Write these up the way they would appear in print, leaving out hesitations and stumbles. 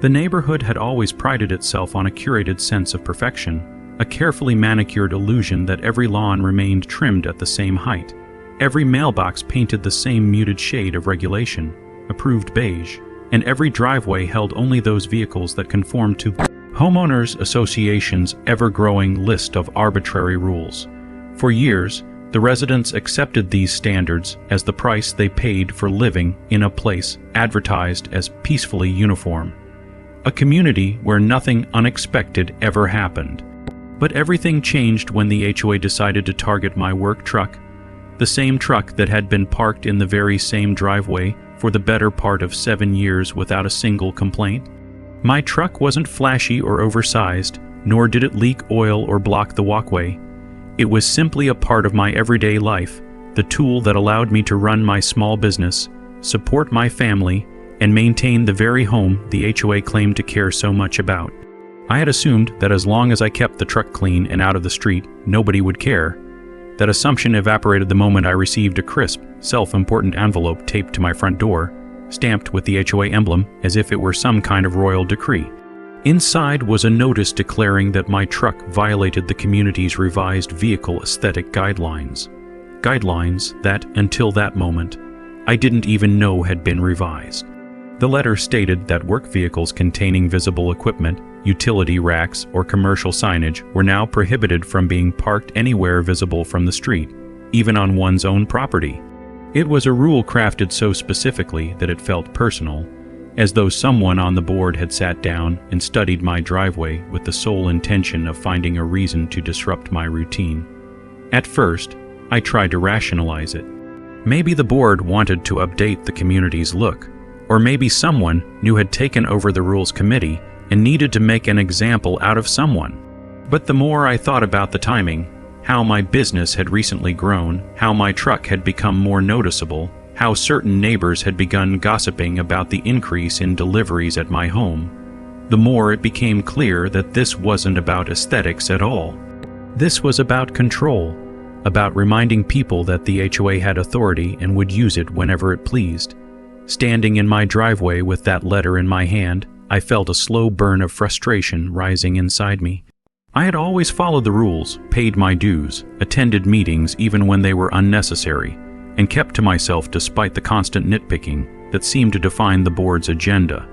The neighborhood had always prided itself on a curated sense of perfection, a carefully manicured illusion that every lawn remained trimmed at the same height, every mailbox painted the same muted shade of regulation, approved beige, and every driveway held only those vehicles that conformed to Homeowners Association's ever-growing list of arbitrary rules. For years, the residents accepted these standards as the price they paid for living in a place advertised as peacefully uniform. A community where nothing unexpected ever happened. But everything changed when the HOA decided to target my work truck, the same truck that had been parked in the very same driveway for the better part of 7 years without a single complaint. My truck wasn't flashy or oversized, nor did it leak oil or block the walkway. It was simply a part of my everyday life, the tool that allowed me to run my small business, support my family, and maintain the very home the HOA claimed to care so much about. I had assumed that as long as I kept the truck clean and out of the street, nobody would care. That assumption evaporated the moment I received a crisp, self-important envelope taped to my front door, stamped with the HOA emblem as if it were some kind of royal decree. Inside was a notice declaring that my truck violated the community's revised vehicle aesthetic guidelines. Guidelines that, until that moment, I didn't even know had been revised. The letter stated that work vehicles containing visible equipment, utility racks, or commercial signage were now prohibited from being parked anywhere visible from the street, even on one's own property. It was a rule crafted so specifically that it felt personal, as though someone on the board had sat down and studied my driveway with the sole intention of finding a reason to disrupt my routine. At first, I tried to rationalize it. Maybe the board wanted to update the community's look, or maybe someone new had taken over the rules committee and needed to make an example out of someone. But the more I thought about the timing, how my business had recently grown, how my truck had become more noticeable, how certain neighbors had begun gossiping about the increase in deliveries at my home, the more it became clear that this wasn't about aesthetics at all. This was about control, about reminding people that the HOA had authority and would use it whenever it pleased. Standing in my driveway with that letter in my hand, I felt a slow burn of frustration rising inside me. I had always followed the rules, paid my dues, attended meetings even when they were unnecessary, and kept to myself despite the constant nitpicking that seemed to define the board's agenda.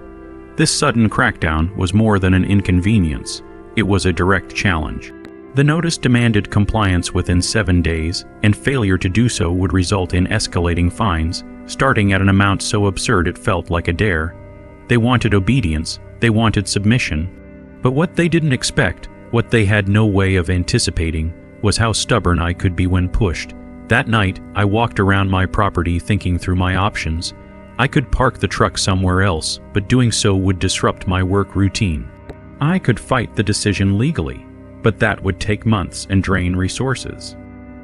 This sudden crackdown was more than an inconvenience. It was a direct challenge. The notice demanded compliance within 7 days, and failure to do so would result in escalating fines, starting at an amount so absurd it felt like a dare. They wanted obedience, they wanted submission. But what they didn't expect, what they had no way of anticipating, was how stubborn I could be when pushed. That night, I walked around my property thinking through my options. I could park the truck somewhere else, but doing so would disrupt my work routine. I could fight the decision legally, but that would take months and drain resources.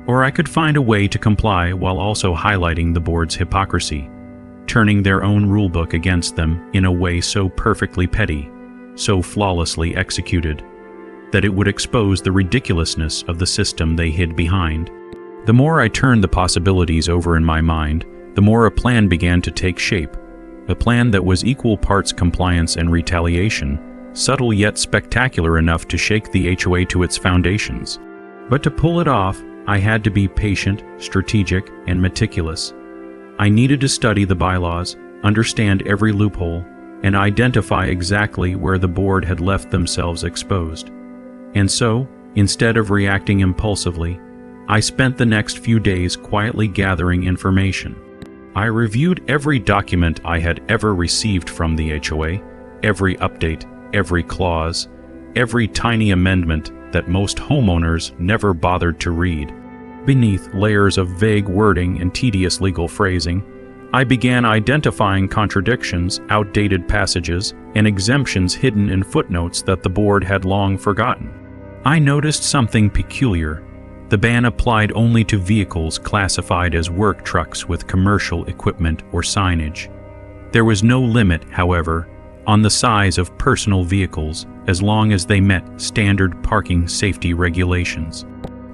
Or I could find a way to comply while also highlighting the board's hypocrisy, turning their own rulebook against them in a way so perfectly petty, so flawlessly executed, that it would expose the ridiculousness of the system they hid behind. The more I turned the possibilities over in my mind, the more a plan began to take shape, a plan that was equal parts compliance and retaliation, subtle yet spectacular enough to shake the HOA to its foundations. But to pull it off, I had to be patient, strategic, and meticulous. I needed to study the bylaws, understand every loophole, and identify exactly where the board had left themselves exposed. And so, instead of reacting impulsively, I spent the next few days quietly gathering information. I reviewed every document I had ever received from the HOA, every update, every clause, every tiny amendment that most homeowners never bothered to read. Beneath layers of vague wording and tedious legal phrasing, I began identifying contradictions, outdated passages, and exemptions hidden in footnotes that the board had long forgotten. I noticed something peculiar. The ban applied only to vehicles classified as work trucks with commercial equipment or signage. There was no limit, however, on the size of personal vehicles as long as they met standard parking safety regulations.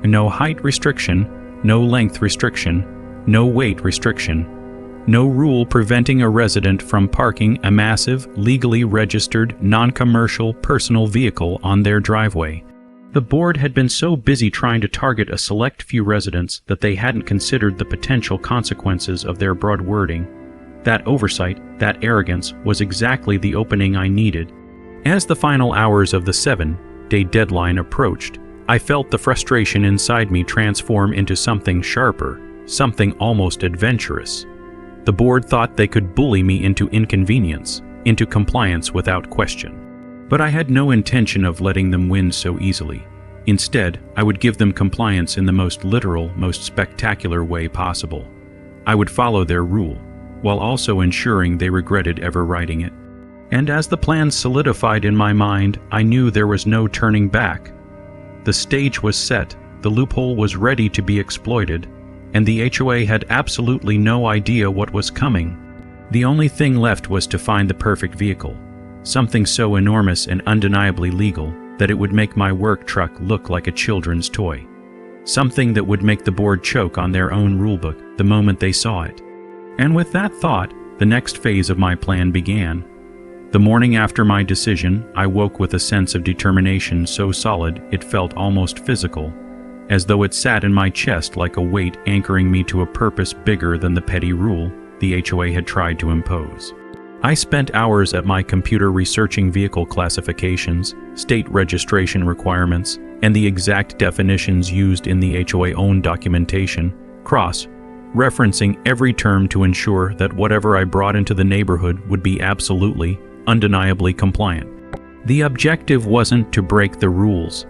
No height restriction, no length restriction, no weight restriction. No rule preventing a resident from parking a massive, legally registered, non-commercial personal vehicle on their driveway. The board had been so busy trying to target a select few residents that they hadn't considered the potential consequences of their broad wording. That oversight, that arrogance, was exactly the opening I needed. As the final hours of the 7-day deadline approached, I felt the frustration inside me transform into something sharper, something almost adventurous. The board thought they could bully me into inconvenience, into compliance without question. But I had no intention of letting them win so easily. Instead, I would give them compliance in the most literal, most spectacular way possible. I would follow their rule, while also ensuring they regretted ever writing it. And as the plan solidified in my mind, I knew there was no turning back. The stage was set, the loophole was ready to be exploited, and the HOA had absolutely no idea what was coming. The only thing left was to find the perfect vehicle, something so enormous and undeniably legal that it would make my work truck look like a children's toy. Something that would make the board choke on their own rulebook the moment they saw it. And with that thought, the next phase of my plan began. The morning after my decision, I woke with a sense of determination so solid it felt almost physical, as though it sat in my chest like a weight anchoring me to a purpose bigger than the petty rule the HOA had tried to impose. I spent hours at my computer researching vehicle classifications, state registration requirements, and the exact definitions used in the HOA-owned documentation, cross-referencing every term to ensure that whatever I brought into the neighborhood would be absolutely, undeniably compliant. The objective wasn't to break the rules.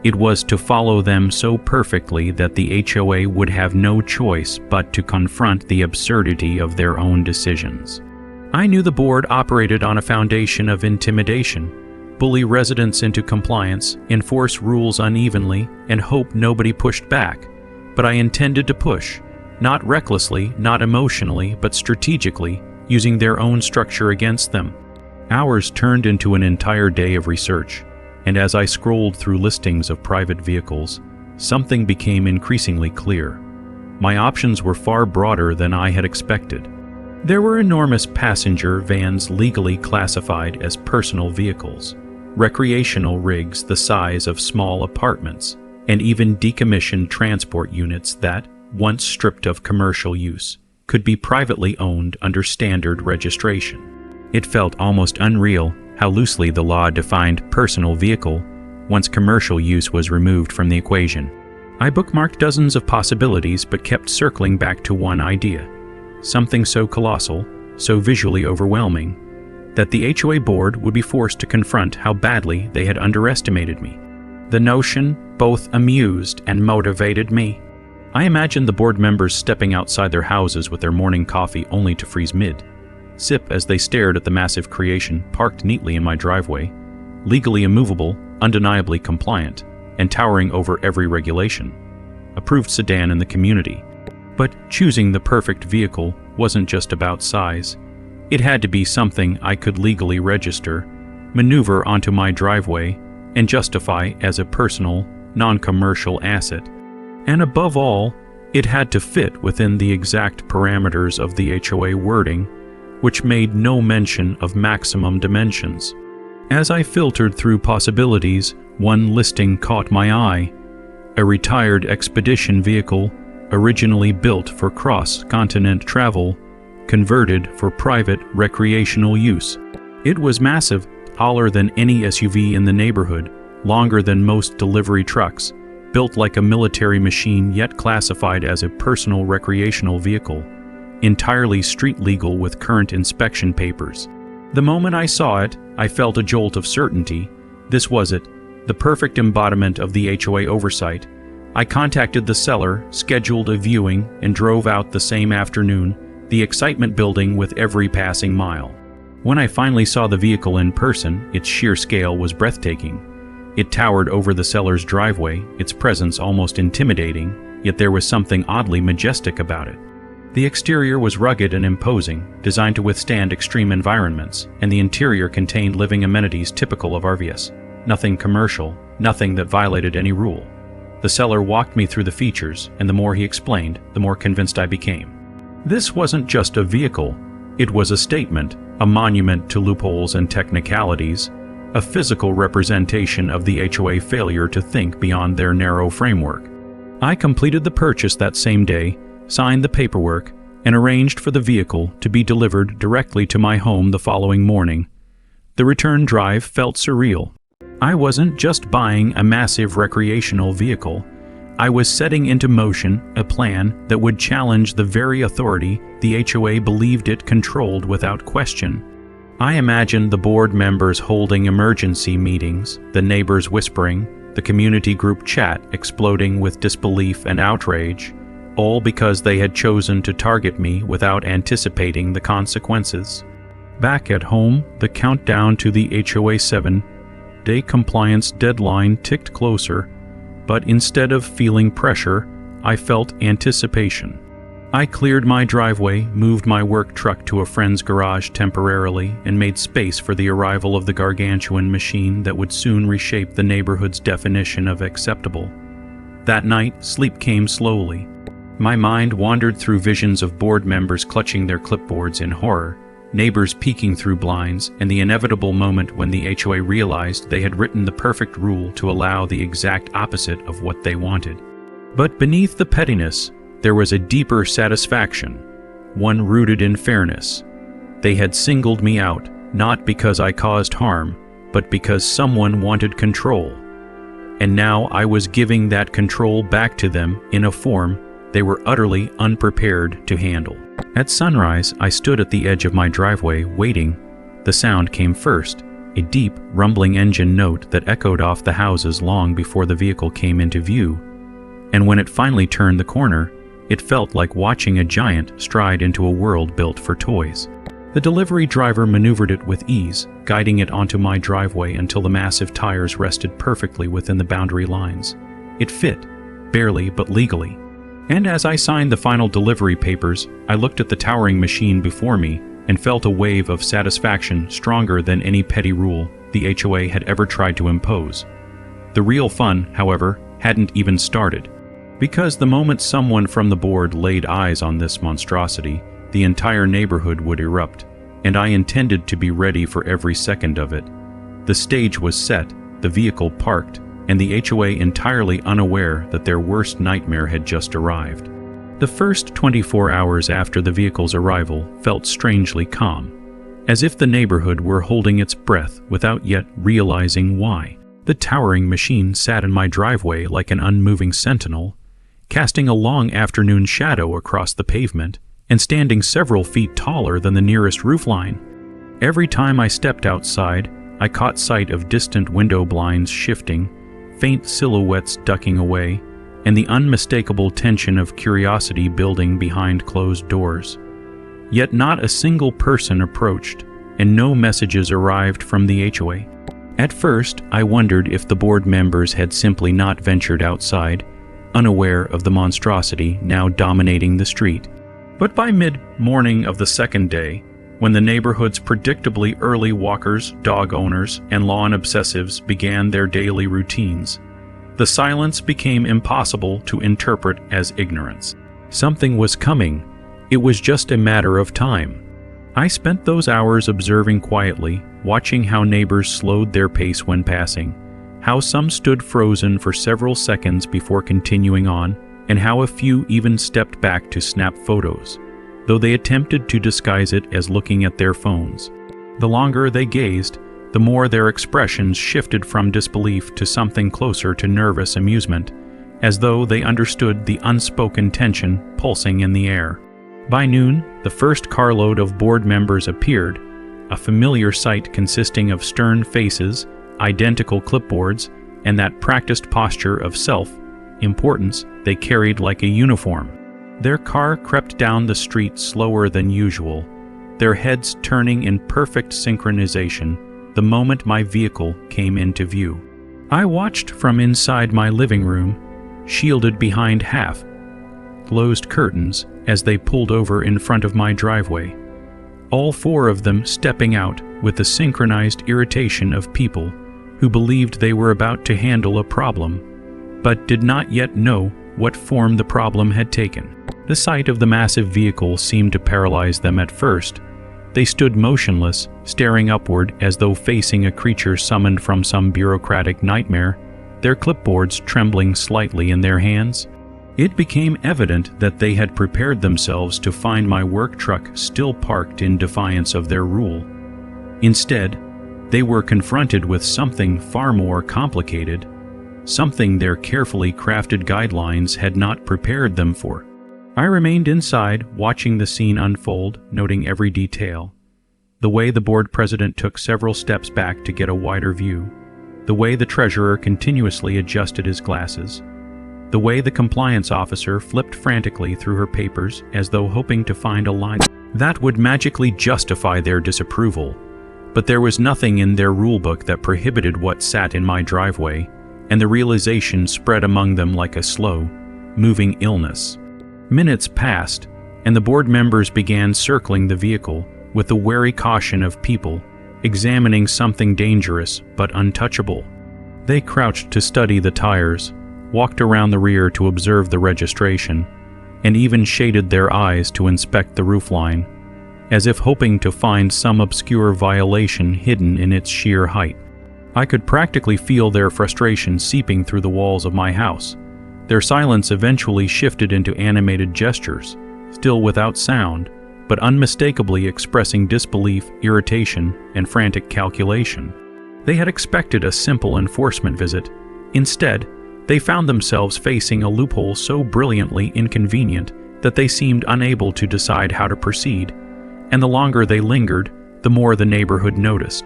It was to follow them so perfectly that the HOA would have no choice but to confront the absurdity of their own decisions. I knew the board operated on a foundation of intimidation, bully residents into compliance, enforce rules unevenly, and hope nobody pushed back. But I intended to push, not recklessly, not emotionally, but strategically, using their own structure against them. Hours turned into an entire day of research, and as I scrolled through listings of private vehicles, something became increasingly clear. My options were far broader than I had expected. There were enormous passenger vans legally classified as personal vehicles, recreational rigs the size of small apartments, and even decommissioned transport units that, once stripped of commercial use, could be privately owned under standard registration. It felt almost unreal how loosely the law defined personal vehicle once commercial use was removed from the equation. I bookmarked dozens of possibilities but kept circling back to one idea, something so colossal, so visually overwhelming, that the HOA board would be forced to confront how badly they had underestimated me. The notion both amused and motivated me. I imagined the board members stepping outside their houses with their morning coffee only to freeze mid-sip as they stared at the massive creation parked neatly in my driveway, legally immovable, undeniably compliant, and towering over every regulation. Approved sedan in the community. But choosing the perfect vehicle wasn't just about size. It had to be something I could legally register, maneuver onto my driveway, and justify as a personal, non-commercial asset. And above all, it had to fit within the exact parameters of the HOA wording, which made no mention of maximum dimensions. As I filtered through possibilities, one listing caught my eye: a retired expedition vehicle, originally built for cross-continent travel, converted for private recreational use. It was massive, taller than any SUV in the neighborhood, longer than most delivery trucks, built like a military machine yet classified as a personal recreational vehicle, entirely street legal with current inspection papers. The moment I saw it, I felt a jolt of certainty. This was it, the perfect embodiment of the HOA oversight. I contacted the seller, scheduled a viewing, and drove out the same afternoon, the excitement building with every passing mile. When I finally saw the vehicle in person, its sheer scale was breathtaking. It towered over the seller's driveway, its presence almost intimidating, yet there was something oddly majestic about it. The exterior was rugged and imposing, designed to withstand extreme environments, and the interior contained living amenities typical of RVs. Nothing commercial, nothing that violated any rule. The seller walked me through the features, and the more he explained, the more convinced I became. This wasn't just a vehicle. It was a statement, a monument to loopholes and technicalities, a physical representation of the HOA failure to think beyond their narrow framework. I completed the purchase that same day, signed the paperwork, and arranged for the vehicle to be delivered directly to my home the following morning. The return drive felt surreal. I wasn't just buying a massive recreational vehicle. I was setting into motion a plan that would challenge the very authority the HOA believed it controlled without question. I imagined the board members holding emergency meetings, the neighbors whispering, the community group chat exploding with disbelief and outrage, all because they had chosen to target me without anticipating the consequences. Back at home, the countdown to the HOA 7-day compliance deadline ticked closer, but instead of feeling pressure, I felt anticipation. I cleared my driveway, moved my work truck to a friend's garage temporarily, and made space for the arrival of the gargantuan machine that would soon reshape the neighborhood's definition of acceptable. That night, sleep came slowly. My mind wandered through visions of board members clutching their clipboards in horror, neighbors peeking through blinds, and the inevitable moment when the HOA realized they had written the perfect rule to allow the exact opposite of what they wanted. But beneath the pettiness, there was a deeper satisfaction, one rooted in fairness. They had singled me out, not because I caused harm, but because someone wanted control. And now I was giving that control back to them in a form they were utterly unprepared to handle. At sunrise, I stood at the edge of my driveway, waiting. The sound came first, a deep, rumbling engine note that echoed off the houses long before the vehicle came into view. And when it finally turned the corner, it felt like watching a giant stride into a world built for toys. The delivery driver maneuvered it with ease, guiding it onto my driveway until the massive tires rested perfectly within the boundary lines. It fit, barely but legally. And as I signed the final delivery papers, I looked at the towering machine before me and felt a wave of satisfaction stronger than any petty rule the HOA had ever tried to impose. The real fun, however, hadn't even started. Because the moment someone from the board laid eyes on this monstrosity, the entire neighborhood would erupt, and I intended to be ready for every second of it. The stage was set, the vehicle parked, and the HOA entirely unaware that their worst nightmare had just arrived. The first 24 hours after the vehicle's arrival felt strangely calm, as if the neighborhood were holding its breath without yet realizing why. The towering machine sat in my driveway like an unmoving sentinel, casting a long afternoon shadow across the pavement and standing several feet taller than the nearest roofline. Every time I stepped outside, I caught sight of distant window blinds shifting, faint silhouettes ducking away, and the unmistakable tension of curiosity building behind closed doors. Yet not a single person approached, and no messages arrived from the HOA. At first, I wondered if the board members had simply not ventured outside, unaware of the monstrosity now dominating the street. But by mid-morning of the second day, when the neighborhood's predictably early walkers, dog owners, and lawn obsessives began their daily routines, the silence became impossible to interpret as ignorance. Something was coming. It was just a matter of time. I spent those hours observing quietly, watching how neighbors slowed their pace when passing, how some stood frozen for several seconds before continuing on, and how a few even stepped back to snap photos, though they attempted to disguise it as looking at their phones. The longer they gazed, the more their expressions shifted from disbelief to something closer to nervous amusement, as though they understood the unspoken tension pulsing in the air. By noon, the first carload of board members appeared, a familiar sight consisting of stern faces, identical clipboards, and that practiced posture of self-importance they carried like a uniform. Their car crept down the street slower than usual, their heads turning in perfect synchronization the moment my vehicle came into view. I watched from inside my living room, shielded behind half-closed curtains as they pulled over in front of my driveway, all four of them stepping out with the synchronized irritation of people who believed they were about to handle a problem, but did not yet know what form the problem had taken. The sight of the massive vehicle seemed to paralyze them at first. They stood motionless, staring upward as though facing a creature summoned from some bureaucratic nightmare, their clipboards trembling slightly in their hands. It became evident that they had prepared themselves to find my work truck still parked in defiance of their rule. Instead, they were confronted with something far more complicated, something their carefully crafted guidelines had not prepared them for. I remained inside, watching the scene unfold, noting every detail. The way the board president took several steps back to get a wider view. The way the treasurer continuously adjusted his glasses. The way the compliance officer flipped frantically through her papers as though hoping to find a line that would magically justify their disapproval. But there was nothing in their rulebook that prohibited what sat in my driveway, and the realization spread among them like a slow, moving illness. Minutes passed, and the board members began circling the vehicle with the wary caution of people examining something dangerous but untouchable. They crouched to study the tires, walked around the rear to observe the registration, and even shaded their eyes to inspect the roofline, as if hoping to find some obscure violation hidden in its sheer height. I could practically feel their frustration seeping through the walls of my house. Their silence eventually shifted into animated gestures, still without sound, but unmistakably expressing disbelief, irritation, and frantic calculation. They had expected a simple enforcement visit. Instead, they found themselves facing a loophole so brilliantly inconvenient that they seemed unable to decide how to proceed, and the longer they lingered, the more the neighborhood noticed.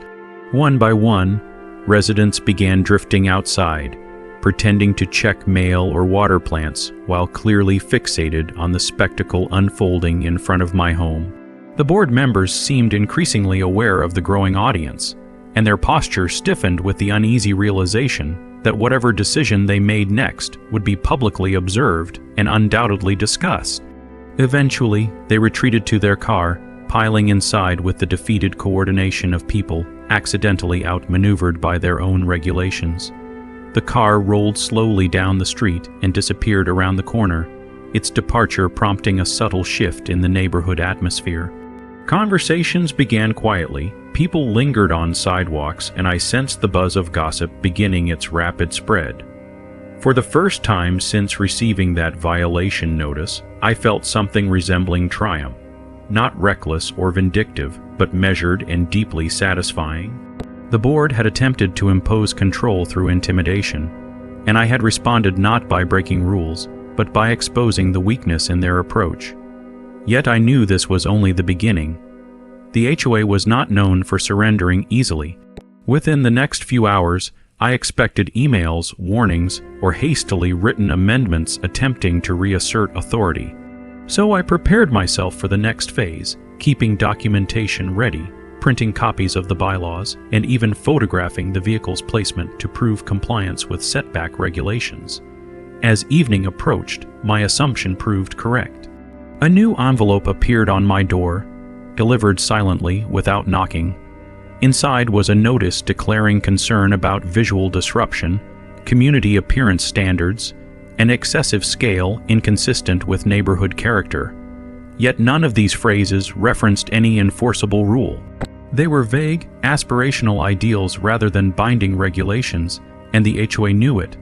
One by one, residents began drifting outside, pretending to check mail or water plants while clearly fixated on the spectacle unfolding in front of my home. The board members seemed increasingly aware of the growing audience, and their posture stiffened with the uneasy realization that whatever decision they made next would be publicly observed and undoubtedly discussed. Eventually, they retreated to their car, piling inside with the defeated coordination of people accidentally outmaneuvered by their own regulations. The car rolled slowly down the street and disappeared around the corner, its departure prompting a subtle shift in the neighborhood atmosphere. Conversations began quietly, people lingered on sidewalks, and I sensed the buzz of gossip beginning its rapid spread. For the first time since receiving that violation notice, I felt something resembling triumph. Not reckless or vindictive, but measured and deeply satisfying. The board had attempted to impose control through intimidation, and I had responded not by breaking rules, but by exposing the weakness in their approach. Yet I knew this was only the beginning. The HOA was not known for surrendering easily. Within the next few hours, I expected emails, warnings, or hastily written amendments attempting to reassert authority. So I prepared myself for the next phase, keeping documentation ready, printing copies of the bylaws, and even photographing the vehicle's placement to prove compliance with setback regulations. As evening approached, my assumption proved correct. A new envelope appeared on my door, delivered silently without knocking. Inside was a notice declaring concern about visual disruption, community appearance standards, an excessive scale inconsistent with neighborhood character. Yet none of these phrases referenced any enforceable rule. They were vague, aspirational ideals rather than binding regulations, and the HOA knew it.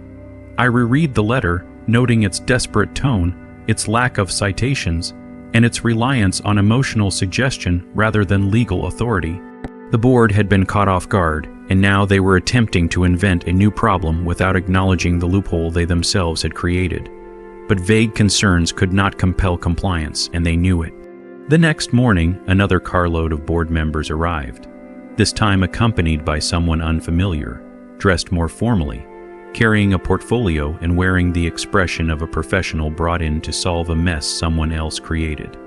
I reread the letter, noting its desperate tone, its lack of citations, and its reliance on emotional suggestion rather than legal authority. The board had been caught off guard, and now they were attempting to invent a new problem without acknowledging the loophole they themselves had created. But vague concerns could not compel compliance, and they knew it. The next morning, another carload of board members arrived, this time accompanied by someone unfamiliar, dressed more formally, carrying a portfolio and wearing the expression of a professional brought in to solve a mess someone else created.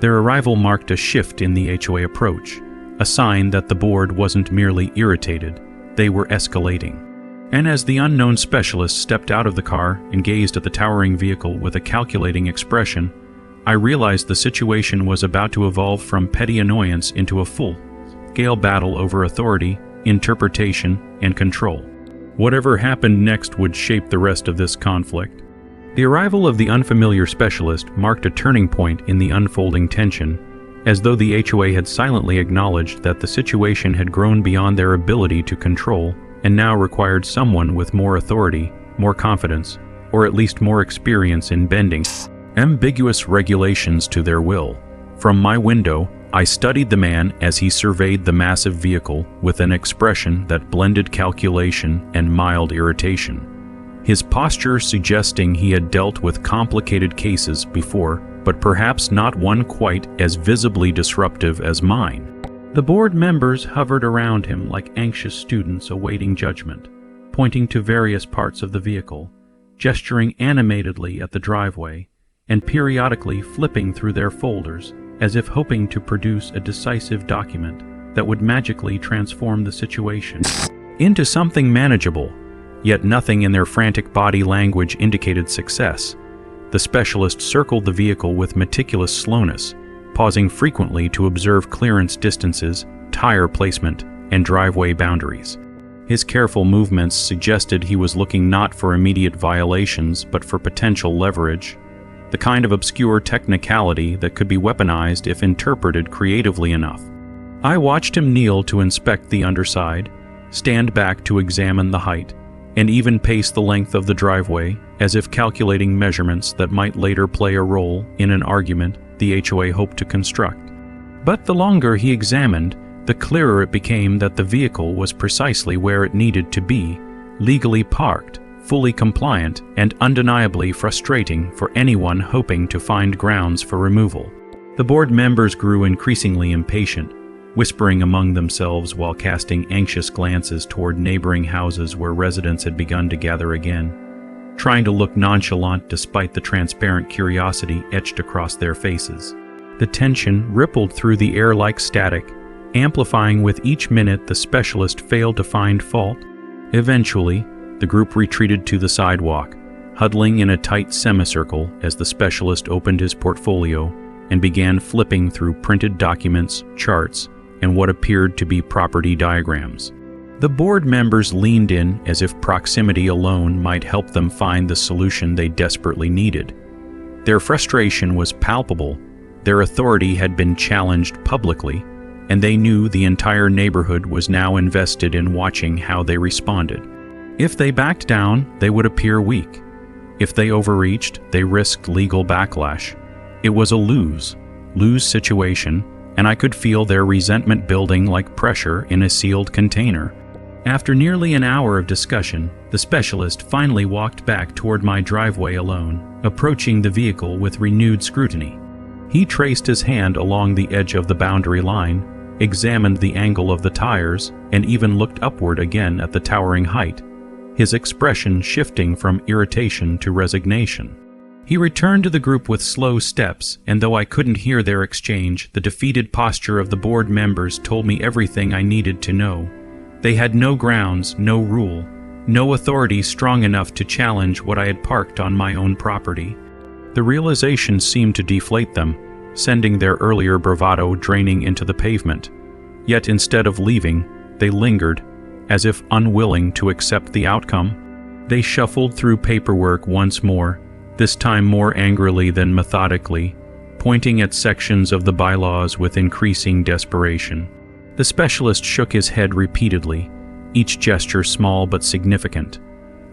Their arrival marked a shift in the HOA approach, a sign that the board wasn't merely irritated, they were escalating. And as the unknown specialist stepped out of the car and gazed at the towering vehicle with a calculating expression, I realized the situation was about to evolve from petty annoyance into a full-scale battle over authority, interpretation, and control. Whatever happened next would shape the rest of this conflict. The arrival of the unfamiliar specialist marked a turning point in the unfolding tension, as though the HOA had silently acknowledged that the situation had grown beyond their ability to control and now required someone with more authority, more confidence, or at least more experience in bending ambiguous regulations to their will. From my window, I studied the man as he surveyed the massive vehicle with an expression that blended calculation and mild irritation. His posture suggesting he had dealt with complicated cases before, but perhaps not one quite as visibly disruptive as mine. The board members hovered around him like anxious students awaiting judgment, pointing to various parts of the vehicle, gesturing animatedly at the driveway, and periodically flipping through their folders as if hoping to produce a decisive document that would magically transform the situation into something manageable. Yet nothing in their frantic body language indicated success. The specialist circled the vehicle with meticulous slowness, pausing frequently to observe clearance distances, tire placement, and driveway boundaries. His careful movements suggested he was looking not for immediate violations but for potential leverage, the kind of obscure technicality that could be weaponized if interpreted creatively enough. I watched him kneel to inspect the underside, stand back to examine the height, and even pace the length of the driveway, as if calculating measurements that might later play a role in an argument the HOA hoped to construct. But the longer he examined, the clearer it became that the vehicle was precisely where it needed to be, legally parked, fully compliant, and undeniably frustrating for anyone hoping to find grounds for removal. The board members grew increasingly impatient, whispering among themselves while casting anxious glances toward neighboring houses where residents had begun to gather again, trying to look nonchalant despite the transparent curiosity etched across their faces. The tension rippled through the air like static, amplifying with each minute the specialist failed to find fault. Eventually, the group retreated to the sidewalk, huddling in a tight semicircle as the specialist opened his portfolio and began flipping through printed documents, charts, and what appeared to be property diagrams. The board members leaned in as if proximity alone might help them find the solution they desperately needed. Their frustration was palpable, their authority had been challenged publicly, and they knew the entire neighborhood was now invested in watching how they responded. If they backed down, they would appear weak. If they overreached, they risked legal backlash. It was a lose-lose situation, and I could feel their resentment building like pressure in a sealed container. After nearly an hour of discussion, the specialist finally walked back toward my driveway alone, approaching the vehicle with renewed scrutiny. He traced his hand along the edge of the boundary line, examined the angle of the tires, and even looked upward again at the towering height, his expression shifting from irritation to resignation. He returned to the group with slow steps, and though I couldn't hear their exchange, the defeated posture of the board members told me everything I needed to know. They had no grounds, no rule, no authority strong enough to challenge what I had parked on my own property. The realization seemed to deflate them, sending their earlier bravado draining into the pavement. Yet instead of leaving, they lingered, as if unwilling to accept the outcome. They shuffled through paperwork once more, this time more angrily than methodically, pointing at sections of the bylaws with increasing desperation. The specialist shook his head repeatedly, each gesture small but significant,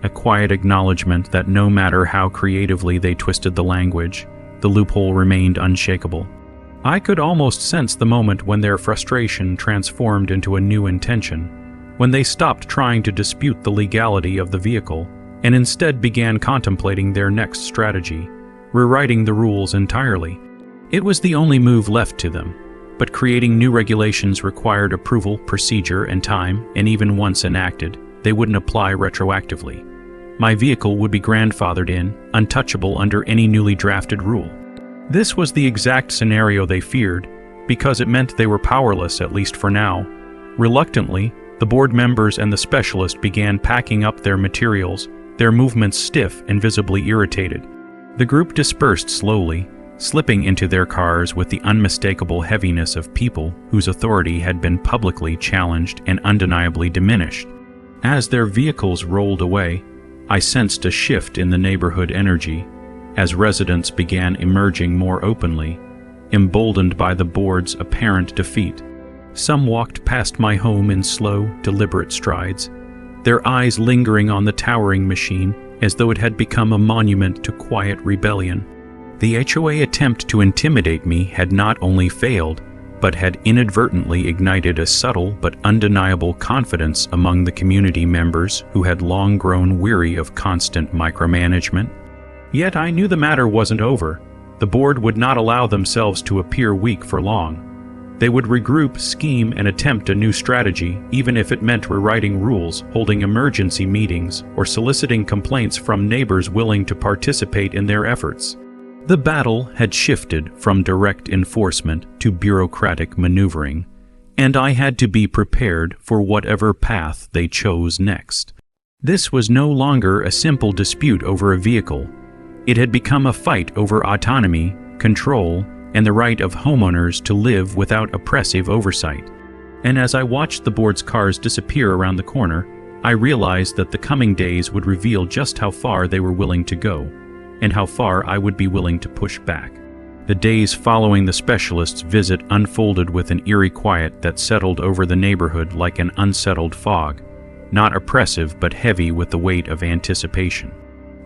a quiet acknowledgement that no matter how creatively they twisted the language, the loophole remained unshakable. I could almost sense the moment when their frustration transformed into a new intention, when they stopped trying to dispute the legality of the vehicle and instead began contemplating their next strategy, rewriting the rules entirely. It was the only move left to them, but creating new regulations required approval, procedure, and time, and even once enacted, they wouldn't apply retroactively. My vehicle would be grandfathered in, untouchable under any newly drafted rule. This was the exact scenario they feared, because it meant they were powerless, at least for now. Reluctantly, the board members and the specialist began packing up their materials, their movements stiff and visibly irritated. The group dispersed slowly, slipping into their cars with the unmistakable heaviness of people whose authority had been publicly challenged and undeniably diminished. As their vehicles rolled away, I sensed a shift in the neighborhood energy as residents began emerging more openly, emboldened by the board's apparent defeat. Some walked past my home in slow, deliberate strides, their eyes lingering on the towering machine as though it had become a monument to quiet rebellion. The HOA attempt to intimidate me had not only failed, but had inadvertently ignited a subtle but undeniable confidence among the community members who had long grown weary of constant micromanagement. Yet I knew the matter wasn't over. The board would not allow themselves to appear weak for long. They would regroup, scheme, and attempt a new strategy, even if it meant rewriting rules, holding emergency meetings, or soliciting complaints from neighbors willing to participate in their efforts. The battle had shifted from direct enforcement to bureaucratic maneuvering, and I had to be prepared for whatever path they chose next. This was no longer a simple dispute over a vehicle. It had become a fight over autonomy, control, and the right of homeowners to live without oppressive oversight. And as I watched the board's cars disappear around the corner, I realized that the coming days would reveal just how far they were willing to go, and how far I would be willing to push back. The days following the specialist's visit unfolded with an eerie quiet that settled over the neighborhood like an unsettled fog, not oppressive but heavy with the weight of anticipation.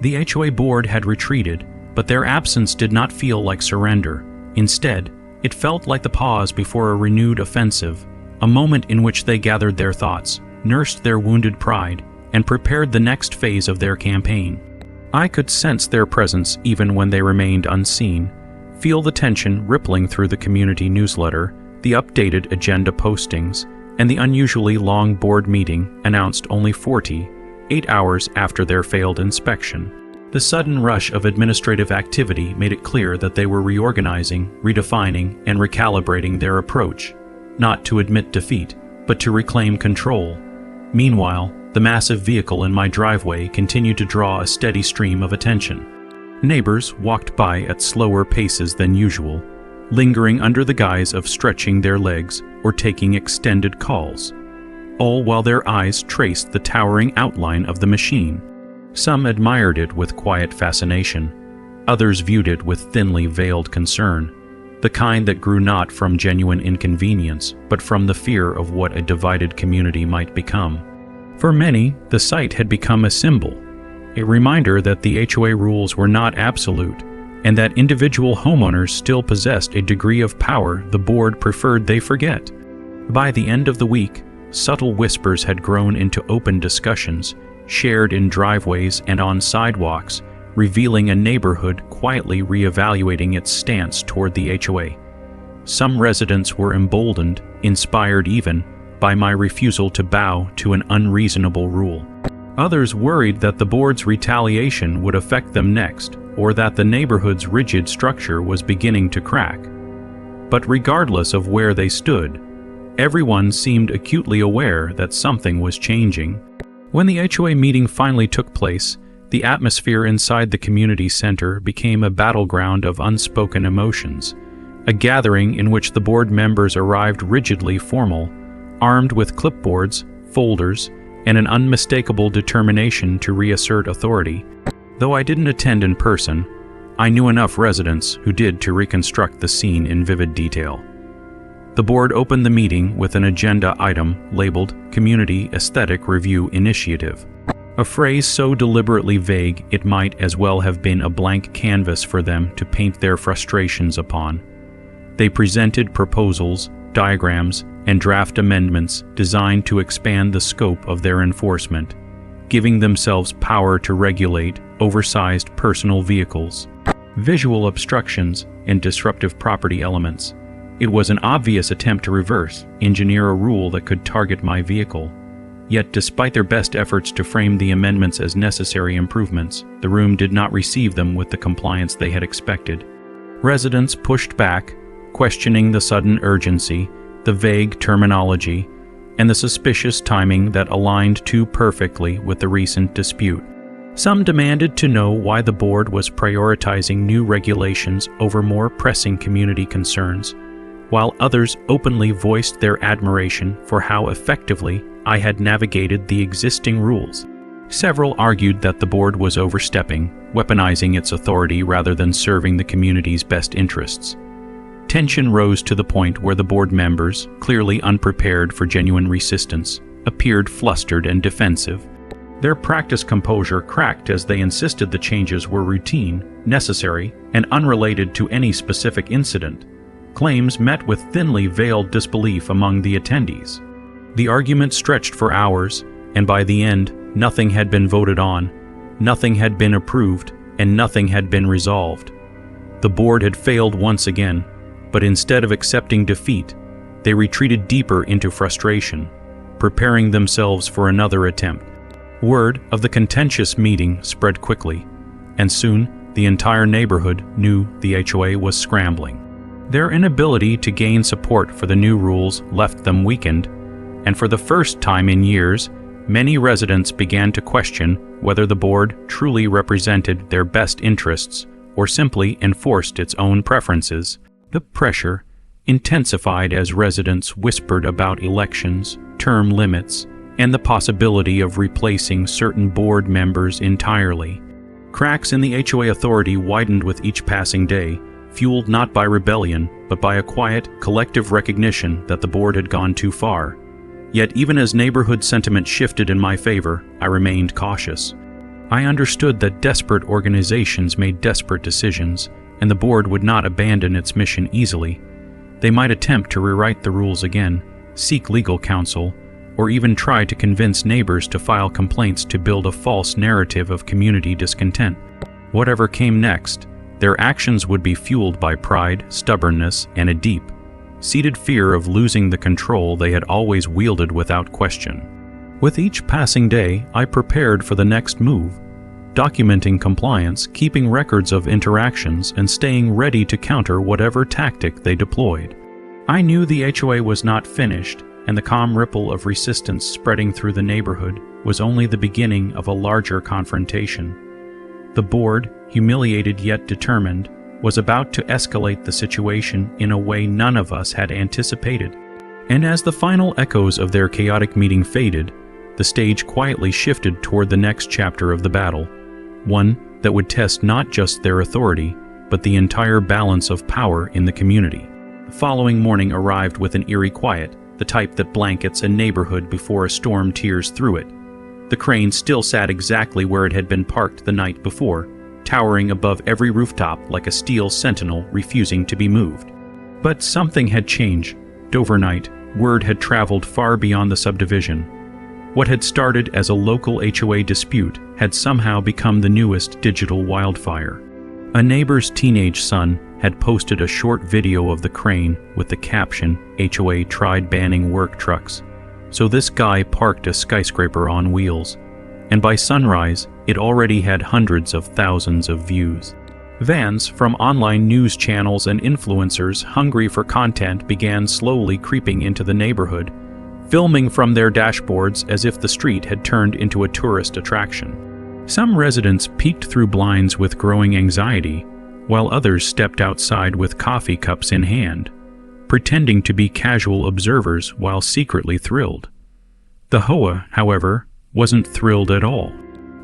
The HOA board had retreated, but their absence did not feel like surrender. Instead, it felt like the pause before a renewed offensive, a moment in which they gathered their thoughts, nursed their wounded pride, and prepared the next phase of their campaign. I could sense their presence even when they remained unseen, feel the tension rippling through the community newsletter, the updated agenda postings, and the unusually long board meeting announced only 8 hours after their failed inspection. The sudden rush of administrative activity made it clear that they were reorganizing, redefining, and recalibrating their approach, not to admit defeat, but to reclaim control. Meanwhile, the massive vehicle in my driveway continued to draw a steady stream of attention. Neighbors walked by at slower paces than usual, lingering under the guise of stretching their legs or taking extended calls, all while their eyes traced the towering outline of the machine. Some admired it with quiet fascination. Others viewed it with thinly veiled concern, the kind that grew not from genuine inconvenience, but from the fear of what a divided community might become. For many, the sight had become a symbol, a reminder that the HOA rules were not absolute, and that individual homeowners still possessed a degree of power the board preferred they forget. By the end of the week, subtle whispers had grown into open discussions, shared in driveways and on sidewalks, revealing a neighborhood quietly reevaluating its stance toward the HOA. Some residents were emboldened, inspired even, by my refusal to bow to an unreasonable rule. Others worried that the board's retaliation would affect them next, or that the neighborhood's rigid structure was beginning to crack. But regardless of where they stood, everyone seemed acutely aware that something was changing. When the HOA meeting finally took place, the atmosphere inside the community center became a battleground of unspoken emotions, a gathering in which the board members arrived rigidly formal, armed with clipboards, folders, and an unmistakable determination to reassert authority. Though I didn't attend in person, I knew enough residents who did to reconstruct the scene in vivid detail. The board opened the meeting with an agenda item labeled Community Aesthetic Review Initiative, a phrase so deliberately vague it might as well have been a blank canvas for them to paint their frustrations upon. They presented proposals, diagrams, and draft amendments designed to expand the scope of their enforcement, giving themselves power to regulate oversized personal vehicles, visual obstructions, and disruptive property elements. It was an obvious attempt to reverse engineer a rule that could target my vehicle. Yet despite their best efforts to frame the amendments as necessary improvements, the room did not receive them with the compliance they had expected. Residents pushed back, questioning the sudden urgency, the vague terminology, and the suspicious timing that aligned too perfectly with the recent dispute. Some demanded to know why the board was prioritizing new regulations over more pressing community concerns, while others openly voiced their admiration for how effectively I had navigated the existing rules. Several argued that the board was overstepping, weaponizing its authority rather than serving the community's best interests. Tension rose to the point where the board members, clearly unprepared for genuine resistance, appeared flustered and defensive. Their practiced composure cracked as they insisted the changes were routine, necessary, and unrelated to any specific incident. Claims met with thinly veiled disbelief among the attendees. The argument stretched for hours, and by the end, nothing had been voted on, nothing had been approved, and nothing had been resolved. The board had failed once again, but instead of accepting defeat, they retreated deeper into frustration, preparing themselves for another attempt. Word of the contentious meeting spread quickly, and soon the entire neighborhood knew the HOA was scrambling. Their inability to gain support for the new rules left them weakened, and for the first time in years, many residents began to question whether the board truly represented their best interests or simply enforced its own preferences. The pressure intensified as residents whispered about elections, term limits, and the possibility of replacing certain board members entirely. Cracks in the HOA authority widened with each passing day, fueled not by rebellion, but by a quiet, collective recognition that the board had gone too far. Yet even as neighborhood sentiment shifted in my favor, I remained cautious. I understood that desperate organizations made desperate decisions, and the board would not abandon its mission easily. They might attempt to rewrite the rules again, seek legal counsel, or even try to convince neighbors to file complaints to build a false narrative of community discontent. Whatever came next, their actions would be fueled by pride, stubbornness, and a deep-seated fear of losing the control they had always wielded without question. With each passing day, I prepared for the next move, documenting compliance, keeping records of interactions, and staying ready to counter whatever tactic they deployed. I knew the HOA was not finished, and the calm ripple of resistance spreading through the neighborhood was only the beginning of a larger confrontation. The board, humiliated yet determined, was about to escalate the situation in a way none of us had anticipated. And as the final echoes of their chaotic meeting faded, the stage quietly shifted toward the next chapter of the battle, one that would test not just their authority, but the entire balance of power in the community. The following morning arrived with an eerie quiet, the type that blankets a neighborhood before a storm tears through it. The crane still sat exactly where it had been parked the night before, towering above every rooftop like a steel sentinel refusing to be moved. But something had changed. Overnight, word had traveled far beyond the subdivision. What had started as a local HOA dispute had somehow become the newest digital wildfire. A neighbor's teenage son had posted a short video of the crane with the caption, "HOA tried banning work trucks. So this guy parked a skyscraper on wheels." And by sunrise, it already had hundreds of thousands of views. Vans from online news channels and influencers hungry for content began slowly creeping into the neighborhood, filming from their dashboards as if the street had turned into a tourist attraction. Some residents peeked through blinds with growing anxiety, while others stepped outside with coffee cups in hand, pretending to be casual observers while secretly thrilled. The HOA, however, wasn't thrilled at all.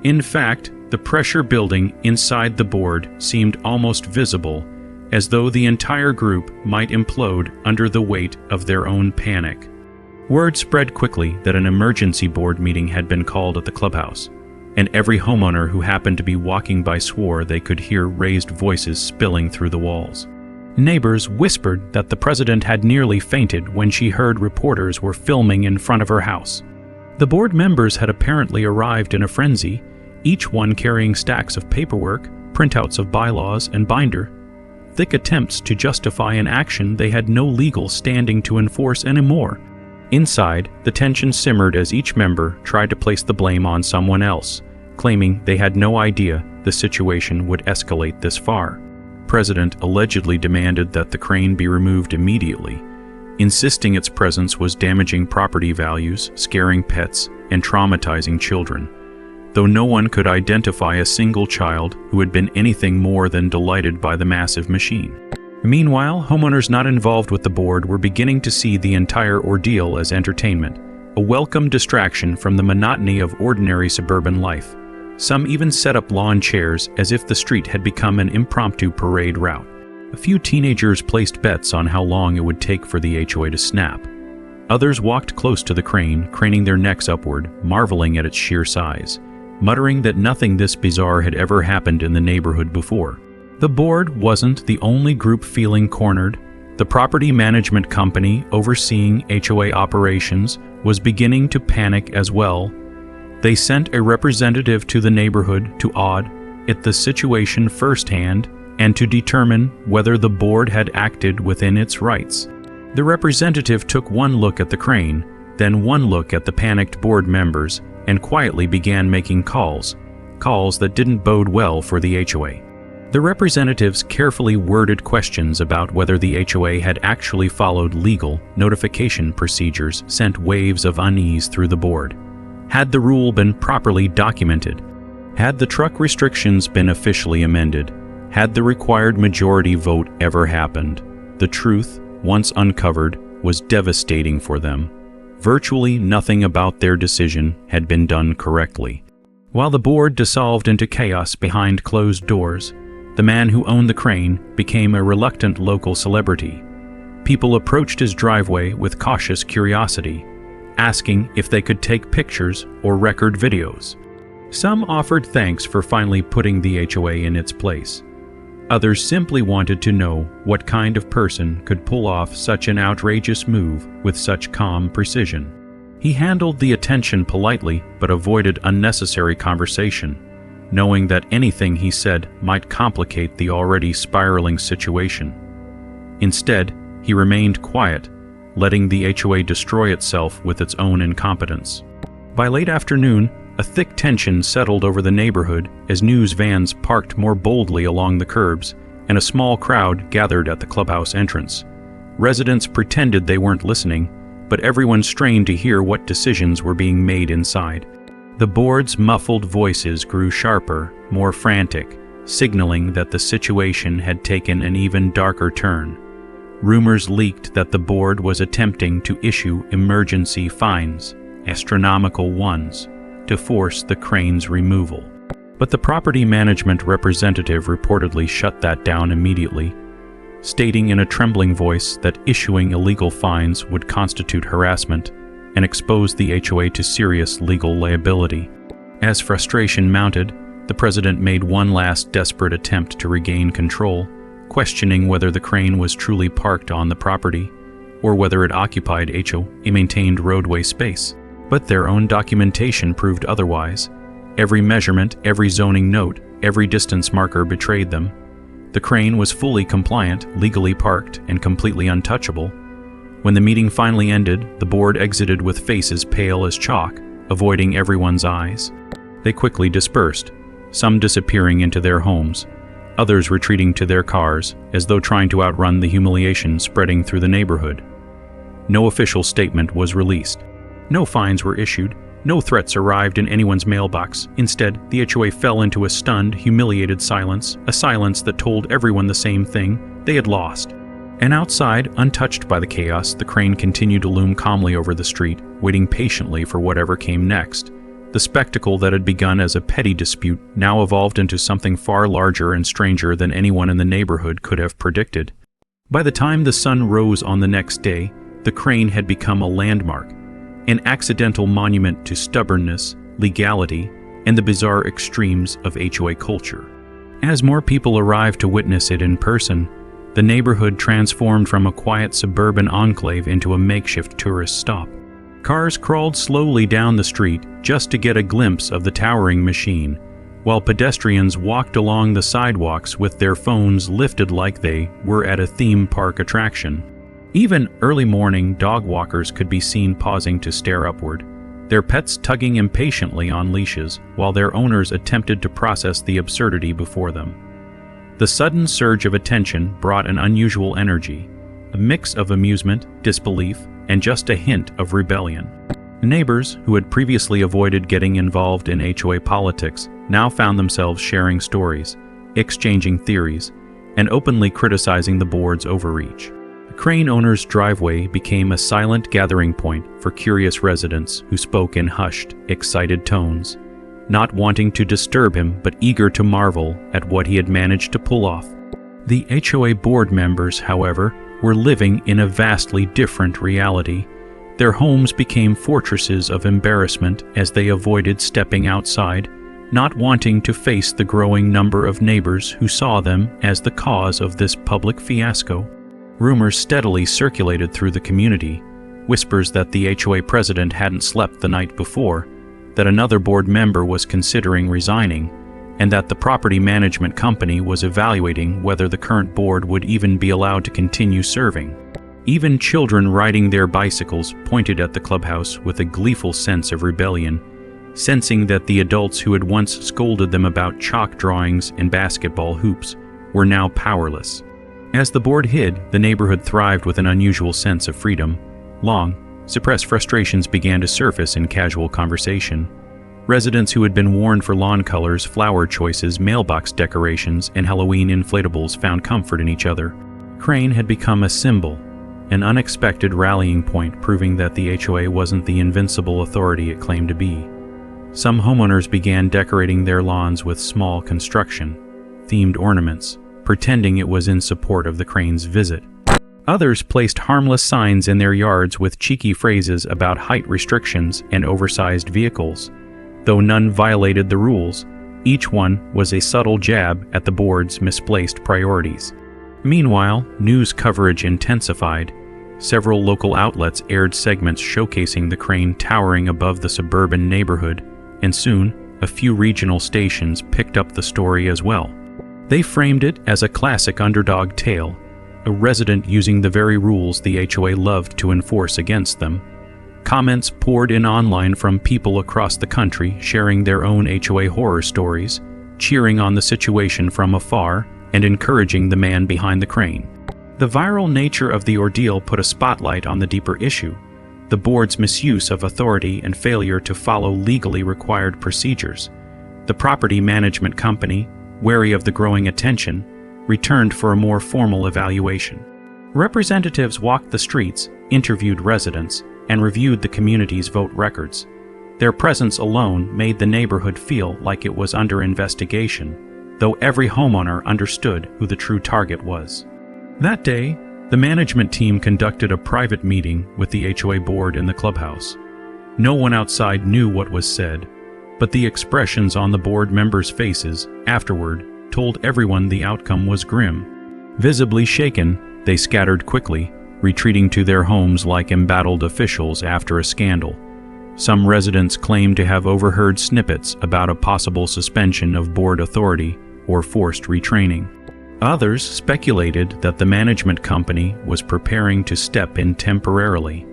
In fact, the pressure building inside the board seemed almost visible, as though the entire group might implode under the weight of their own panic. Word spread quickly that an emergency board meeting had been called at the clubhouse, and every homeowner who happened to be walking by swore they could hear raised voices spilling through the walls. Neighbors whispered that the president had nearly fainted when she heard reporters were filming in front of her house. The board members had apparently arrived in a frenzy, each one carrying stacks of paperwork, printouts of bylaws, and binder, thick attempts to justify an action they had no legal standing to enforce anymore. Inside, the tension simmered as each member tried to place the blame on someone else, claiming they had no idea the situation would escalate this far. The president allegedly demanded that the crane be removed immediately, insisting its presence was damaging property values, scaring pets, and traumatizing children, though no one could identify a single child who had been anything more than delighted by the massive machine. Meanwhile, homeowners not involved with the board were beginning to see the entire ordeal as entertainment, a welcome distraction from the monotony of ordinary suburban life. Some even set up lawn chairs as if the street had become an impromptu parade route. A few teenagers placed bets on how long it would take for the HOA to snap. Others walked close to the crane, craning their necks upward, marveling at its sheer size, muttering that nothing this bizarre had ever happened in the neighborhood before. The board wasn't the only group feeling cornered. The property management company overseeing HOA operations was beginning to panic as well. They sent a representative to the neighborhood to audit the situation firsthand and to determine whether the board had acted within its rights. The representative took one look at the crane, then one look at the panicked board members, and quietly began making calls that didn't bode well for the HOA. The representatives carefully worded questions about whether the HOA had actually followed legal notification procedures, sent waves of unease through the board. Had the rule been properly documented? Had the truck restrictions been officially amended? Had the required majority vote ever happened? The truth, once uncovered, was devastating for them. Virtually nothing about their decision had been done correctly. While the board dissolved into chaos behind closed doors, the man who owned the crane became a reluctant local celebrity. People approached his driveway with cautious curiosity, asking if they could take pictures or record videos. Some offered thanks for finally putting the HOA in its place. Others simply wanted to know what kind of person could pull off such an outrageous move with such calm precision. He handled the attention politely but avoided unnecessary conversation, knowing that anything he said might complicate the already spiraling situation. Instead, he remained quiet, letting the HOA destroy itself with its own incompetence. By late afternoon, a thick tension settled over the neighborhood as news vans parked more boldly along the curbs, and a small crowd gathered at the clubhouse entrance. Residents pretended they weren't listening, but everyone strained to hear what decisions were being made inside. The board's muffled voices grew sharper, more frantic, signaling that the situation had taken an even darker turn. Rumors leaked that the board was attempting to issue emergency fines, astronomical ones, to force the crane's removal. But the property management representative reportedly shut that down immediately, stating in a trembling voice that issuing illegal fines would constitute harassment and expose the HOA to serious legal liability. As frustration mounted, the president made one last desperate attempt to regain control, questioning whether the crane was truly parked on the property or whether it occupied HOA-maintained roadway space. But their own documentation proved otherwise. Every measurement, every zoning note, every distance marker betrayed them. The crane was fully compliant, legally parked, and completely untouchable. When the meeting finally ended, the board exited with faces pale as chalk, avoiding everyone's eyes. They quickly dispersed, some disappearing into their homes, others retreating to their cars, as though trying to outrun the humiliation spreading through the neighborhood. No official statement was released. No fines were issued. No threats arrived in anyone's mailbox. Instead, the HOA fell into a stunned, humiliated silence, a silence that told everyone the same thing: they had lost. And outside, untouched by the chaos, the crane continued to loom calmly over the street, waiting patiently for whatever came next. The spectacle that had begun as a petty dispute now evolved into something far larger and stranger than anyone in the neighborhood could have predicted. By the time the sun rose on the next day, the crane had become a landmark, an accidental monument to stubbornness, legality, and the bizarre extremes of HOA culture. As more people arrived to witness it in person, the neighborhood transformed from a quiet suburban enclave into a makeshift tourist stop. Cars crawled slowly down the street just to get a glimpse of the towering machine, while pedestrians walked along the sidewalks with their phones lifted like they were at a theme park attraction. Even early morning dog walkers could be seen pausing to stare upward, their pets tugging impatiently on leashes while their owners attempted to process the absurdity before them. The sudden surge of attention brought an unusual energy, a mix of amusement, disbelief, and just a hint of rebellion. Neighbors who had previously avoided getting involved in HOA politics now found themselves sharing stories, exchanging theories, and openly criticizing the board's overreach. The Crane owner's driveway became a silent gathering point for curious residents who spoke in hushed, excited tones, not wanting to disturb him but eager to marvel at what he had managed to pull off. The HOA board members, however, were living in a vastly different reality. Their homes became fortresses of embarrassment as they avoided stepping outside, not wanting to face the growing number of neighbors who saw them as the cause of this public fiasco. Rumors steadily circulated through the community, whispers that the HOA president hadn't slept the night before, that another board member was considering resigning, and that the property management company was evaluating whether the current board would even be allowed to continue serving. Even children riding their bicycles pointed at the clubhouse with a gleeful sense of rebellion, sensing that the adults who had once scolded them about chalk drawings and basketball hoops were now powerless. As the board hid, the neighborhood thrived with an unusual sense of freedom. Long, suppressed frustrations began to surface in casual conversation. Residents who had been warned for lawn colors, flower choices, mailbox decorations, and Halloween inflatables found comfort in each other. Crane had become a symbol, an unexpected rallying point, proving that the HOA wasn't the invincible authority it claimed to be. Some homeowners began decorating their lawns with small construction-themed ornaments, pretending it was in support of the Crane's visit. Others placed harmless signs in their yards with cheeky phrases about height restrictions and oversized vehicles. Though none violated the rules, each one was a subtle jab at the board's misplaced priorities. Meanwhile, news coverage intensified. Several local outlets aired segments showcasing the Crane towering above the suburban neighborhood, and soon, a few regional stations picked up the story as well. They framed it as a classic underdog tale, a resident using the very rules the HOA loved to enforce against them. Comments poured in online from people across the country sharing their own HOA horror stories, cheering on the situation from afar, and encouraging the man behind the Crane. The viral nature of the ordeal put a spotlight on the deeper issue, the board's misuse of authority and failure to follow legally required procedures. The property management company, wary of the growing attention, returned for a more formal evaluation. Representatives walked the streets, interviewed residents, and reviewed the community's vote records. Their presence alone made the neighborhood feel like it was under investigation, though every homeowner understood who the true target was. That day, the management team conducted a private meeting with the HOA board in the clubhouse. No one outside knew what was said, but the expressions on the board members' faces afterward told everyone the outcome was grim. Visibly shaken, they scattered quickly, retreating to their homes like embattled officials after a scandal. Some residents claimed to have overheard snippets about a possible suspension of board authority or forced retraining. Others speculated that the management company was preparing to step in temporarily,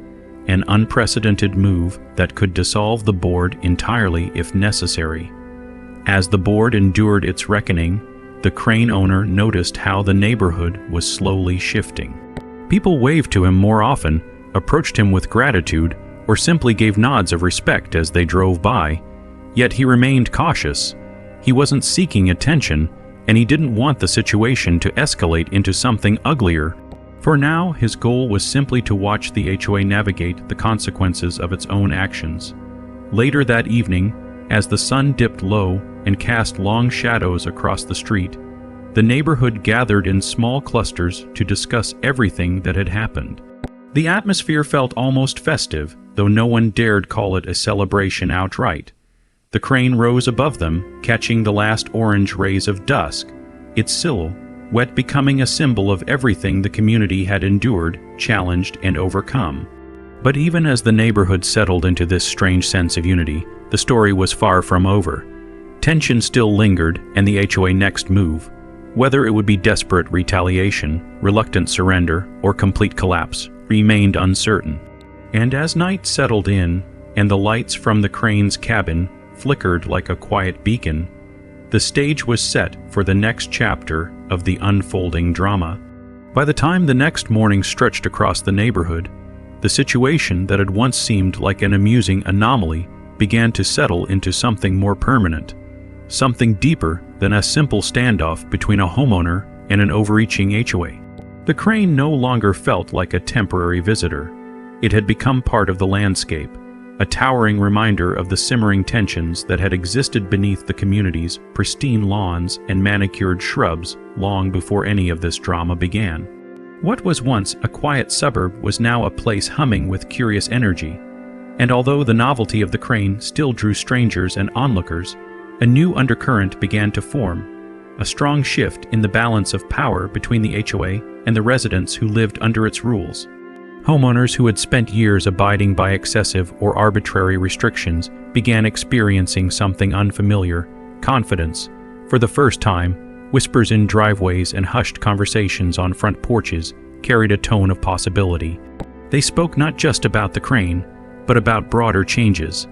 an unprecedented move that could dissolve the board entirely if necessary. As the board endured its reckoning, the Crane owner noticed how the neighborhood was slowly shifting. People waved to him more often, approached him with gratitude, or simply gave nods of respect as they drove by. Yet he remained cautious. He wasn't seeking attention, and he didn't want the situation to escalate into something uglier. For now, his goal was simply to watch the HOA navigate the consequences of its own actions. Later that evening, as the sun dipped low and cast long shadows across the street, the neighborhood gathered in small clusters to discuss everything that had happened. The atmosphere felt almost festive, though no one dared call it a celebration outright. The Crane rose above them, catching the last orange rays of dusk, its silhouette becoming a symbol of everything the community had endured, challenged, and overcome. But even as the neighborhood settled into this strange sense of unity, the story was far from over. Tension still lingered, and the HOA next move, whether it would be desperate retaliation, reluctant surrender, or complete collapse, remained uncertain. And as night settled in, and the lights from the Crane's cabin flickered like a quiet beacon, the stage was set for the next chapter of the unfolding drama. By the time the next morning stretched across the neighborhood, the situation that had once seemed like an amusing anomaly began to settle into something more permanent, something deeper than a simple standoff between a homeowner and an overreaching HOA. The crane no longer felt like a temporary visitor. It had become part of the landscape, a towering reminder of the simmering tensions that had existed beneath the community's pristine lawns and manicured shrubs long before any of this drama began. What was once a quiet suburb was now a place humming with curious energy, and although the novelty of the crane still drew strangers and onlookers, a new undercurrent began to form, a strong shift in the balance of power between the HOA and the residents who lived under its rules. Homeowners who had spent years abiding by excessive or arbitrary restrictions began experiencing something unfamiliar: confidence. For the first time, whispers in driveways and hushed conversations on front porches carried a tone of possibility. They spoke not just about the crane, but about broader changes,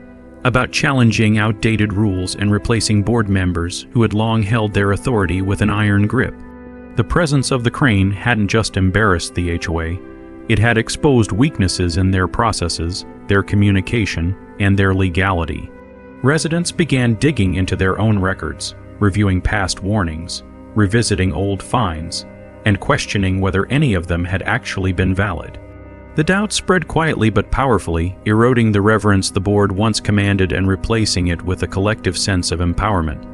about challenging outdated rules and replacing board members who had long held their authority with an iron grip. The presence of the crane hadn't just embarrassed the HOA, it had exposed weaknesses in their processes, their communication, and their legality. Residents began digging into their own records, reviewing past warnings, revisiting old fines, and questioning whether any of them had actually been valid. The doubt spread quietly but powerfully, eroding the reverence the board once commanded and replacing it with a collective sense of empowerment.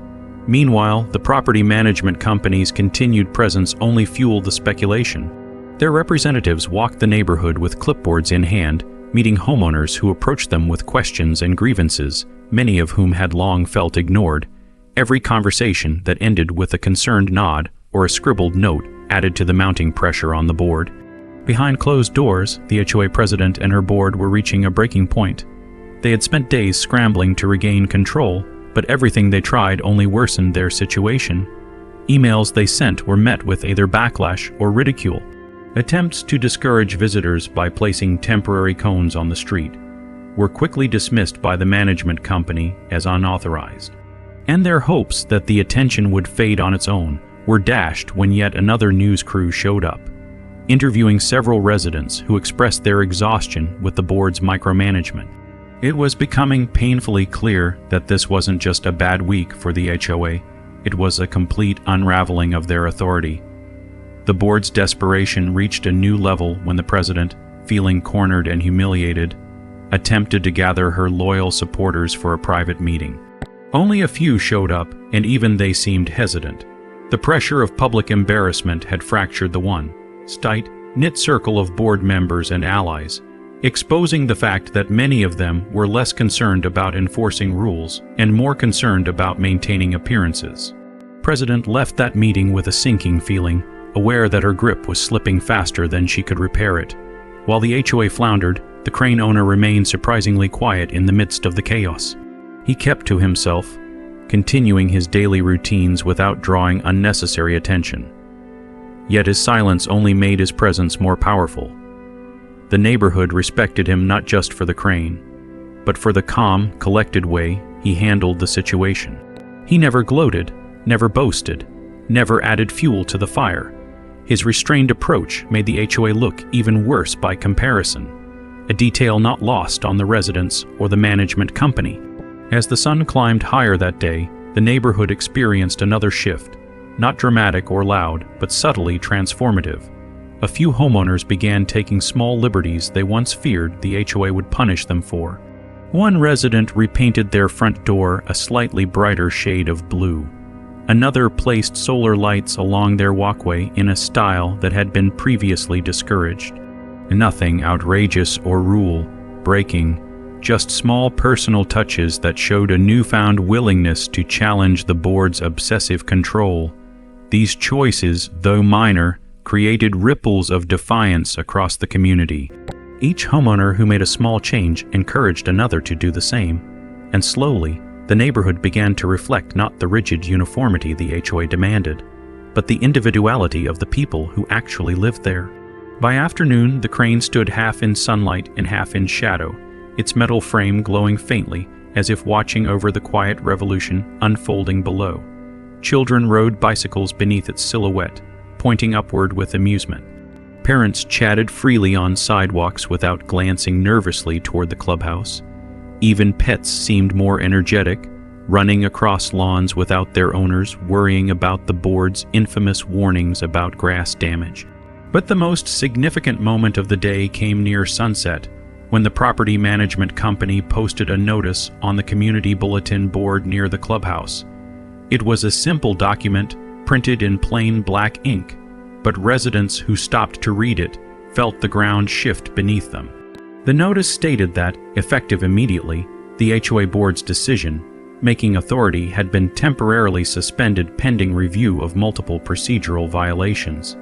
Meanwhile, the property management company's continued presence only fueled the speculation. Their representatives walked the neighborhood with clipboards in hand, meeting homeowners who approached them with questions and grievances, many of whom had long felt ignored. Every conversation that ended with a concerned nod or a scribbled note added to the mounting pressure on the board. Behind closed doors, the HOA president and her board were reaching a breaking point. They had spent days scrambling to regain control, but everything they tried only worsened their situation. Emails they sent were met with either backlash or ridicule. Attempts to discourage visitors by placing temporary cones on the street were quickly dismissed by the management company as unauthorized. And their hopes that the attention would fade on its own were dashed when yet another news crew showed up, interviewing several residents who expressed their exhaustion with the board's micromanagement. It was becoming painfully clear that this wasn't just a bad week for the HOA, it was a complete unraveling of their authority. The board's desperation reached a new level when the president, feeling cornered and humiliated, attempted to gather her loyal supporters for a private meeting. Only a few showed up, and even they seemed hesitant. The pressure of public embarrassment had fractured the once tight-knit circle of board members and allies, exposing the fact that many of them were less concerned about enforcing rules and more concerned about maintaining appearances. The president left that meeting with a sinking feeling, aware that her grip was slipping faster than she could repair it. While the HOA floundered, the crane owner remained surprisingly quiet in the midst of the chaos. He kept to himself, continuing his daily routines without drawing unnecessary attention. Yet his silence only made his presence more powerful. The neighborhood respected him not just for the crane, but for the calm, collected way he handled the situation. He never gloated, never boasted, never added fuel to the fire. His restrained approach made the HOA look even worse by comparison, a detail not lost on the residents or the management company. As the sun climbed higher that day, the neighborhood experienced another shift, not dramatic or loud, but subtly transformative. A few homeowners began taking small liberties they once feared the HOA would punish them for. One resident repainted their front door a slightly brighter shade of blue. Another placed solar lights along their walkway in a style that had been previously discouraged. Nothing outrageous or rule-breaking, just small personal touches that showed a newfound willingness to challenge the board's obsessive control. These choices, though minor, created ripples of defiance across the community. Each homeowner who made a small change encouraged another to do the same, and slowly, the neighborhood began to reflect not the rigid uniformity the HOA demanded, but the individuality of the people who actually lived there. By afternoon, the crane stood half in sunlight and half in shadow, its metal frame glowing faintly as if watching over the quiet revolution unfolding below. Children rode bicycles beneath its silhouette, pointing upward with amusement. Parents chatted freely on sidewalks without glancing nervously toward the clubhouse. Even pets seemed more energetic, running across lawns without their owners worrying about the board's infamous warnings about grass damage. But the most significant moment of the day came near sunset, when the property management company posted a notice on the community bulletin board near the clubhouse. It was a simple document printed in plain black ink, but residents who stopped to read it felt the ground shift beneath them. The notice stated that, effective immediately, the HOA board's decision-making authority had been temporarily suspended pending review of multiple procedural violations.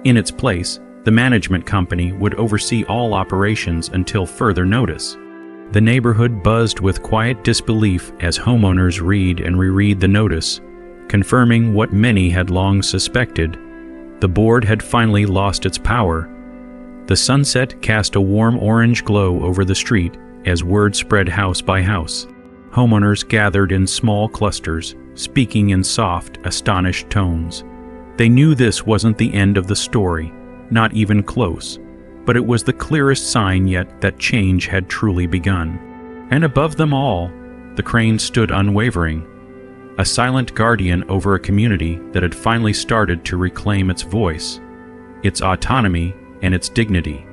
In its place, the management company would oversee all operations until further notice. The neighborhood buzzed with quiet disbelief as homeowners read and reread the notice, confirming what many had long suspected. The board had finally lost its power. The sunset cast a warm orange glow over the street as word spread house by house. Homeowners gathered in small clusters, speaking in soft, astonished tones. They knew this wasn't the end of the story, not even close, but it was the clearest sign yet that change had truly begun. And above them all, the crane stood unwavering, a silent guardian over a community that had finally started to reclaim its voice, its autonomy, and its dignity.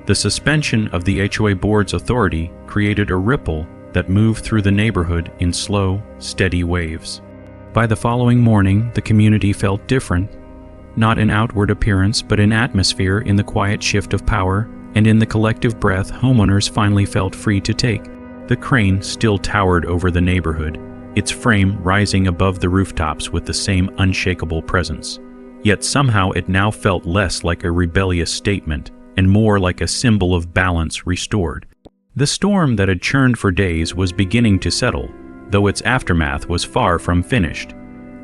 The suspension of the HOA board's authority created a ripple that moved through the neighborhood in slow, steady waves. By the following morning, the community felt different, not in outward appearance, but in atmosphere, in the quiet shift of power, and in the collective breath homeowners finally felt free to take. The crane still towered over the neighborhood, its frame rising above the rooftops with the same unshakable presence. Yet somehow it now felt less like a rebellious statement, and more like a symbol of balance restored. The storm that had churned for days was beginning to settle, though its aftermath was far from finished.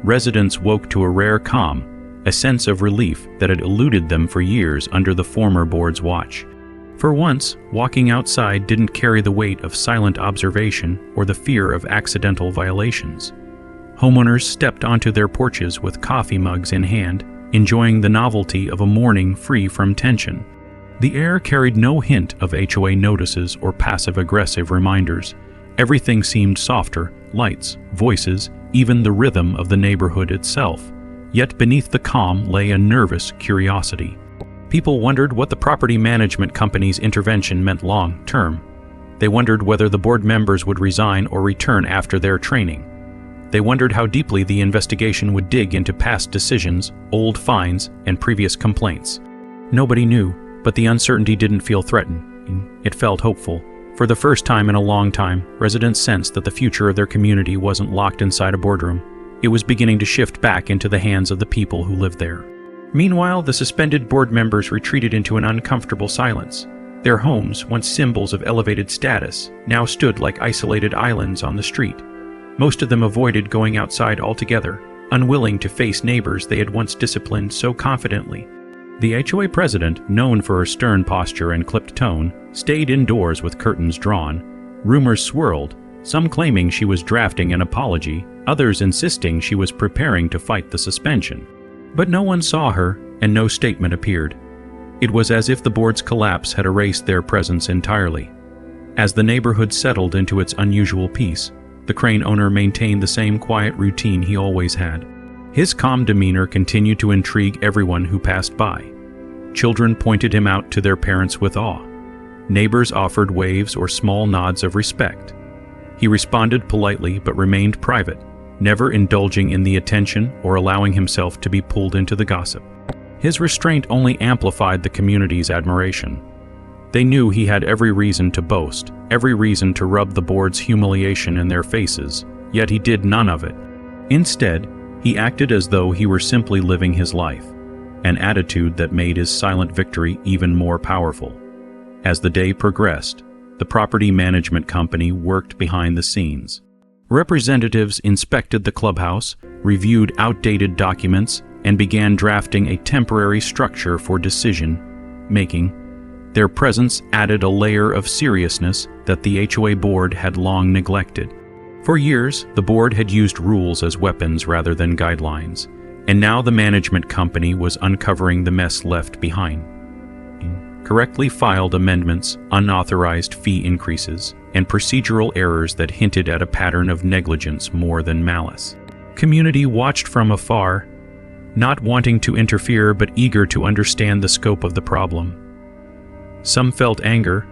Residents woke to a rare calm, a sense of relief that had eluded them for years under the former board's watch. For once, walking outside didn't carry the weight of silent observation or the fear of accidental violations. Homeowners stepped onto their porches with coffee mugs in hand, enjoying the novelty of a morning free from tension. The air carried no hint of HOA notices or passive-aggressive reminders. Everything seemed softer, lights, voices, even the rhythm of the neighborhood itself. Yet beneath the calm lay a nervous curiosity. People wondered what the property management company's intervention meant long-term. They wondered whether the board members would resign or return after their training. They wondered how deeply the investigation would dig into past decisions, old fines, and previous complaints. Nobody knew, but the uncertainty didn't feel threatening. It felt hopeful. For the first time in a long time, residents sensed that the future of their community wasn't locked inside a boardroom. It was beginning to shift back into the hands of the people who lived there. Meanwhile, the suspended board members retreated into an uncomfortable silence. Their homes, once symbols of elevated status, now stood like isolated islands on the street. Most of them avoided going outside altogether, unwilling to face neighbors they had once disciplined so confidently. The HOA president, known for her stern posture and clipped tone, stayed indoors with curtains drawn. Rumors swirled, some claiming she was drafting an apology, others insisting she was preparing to fight the suspension. But no one saw her, and no statement appeared. It was as if the board's collapse had erased their presence entirely. As the neighborhood settled into its unusual peace, the crane owner maintained the same quiet routine he always had. His calm demeanor continued to intrigue everyone who passed by. Children pointed him out to their parents with awe. Neighbors offered waves or small nods of respect. He responded politely but remained private, never indulging in the attention or allowing himself to be pulled into the gossip. His restraint only amplified the community's admiration. They knew he had every reason to boast, every reason to rub the board's humiliation in their faces, yet he did none of it. Instead, he acted as though he were simply living his life, an attitude that made his silent victory even more powerful. As the day progressed, the property management company worked behind the scenes. Representatives inspected the clubhouse, reviewed outdated documents, and began drafting a temporary structure for decision-making. Their presence added a layer of seriousness that the HOA board had long neglected. For years, the board had used rules as weapons rather than guidelines, and now the management company was uncovering the mess left behind. Correctly filed amendments, unauthorized fee increases, and procedural errors that hinted at a pattern of negligence more than malice. Community watched from afar, not wanting to interfere but eager to understand the scope of the problem. Some felt anger,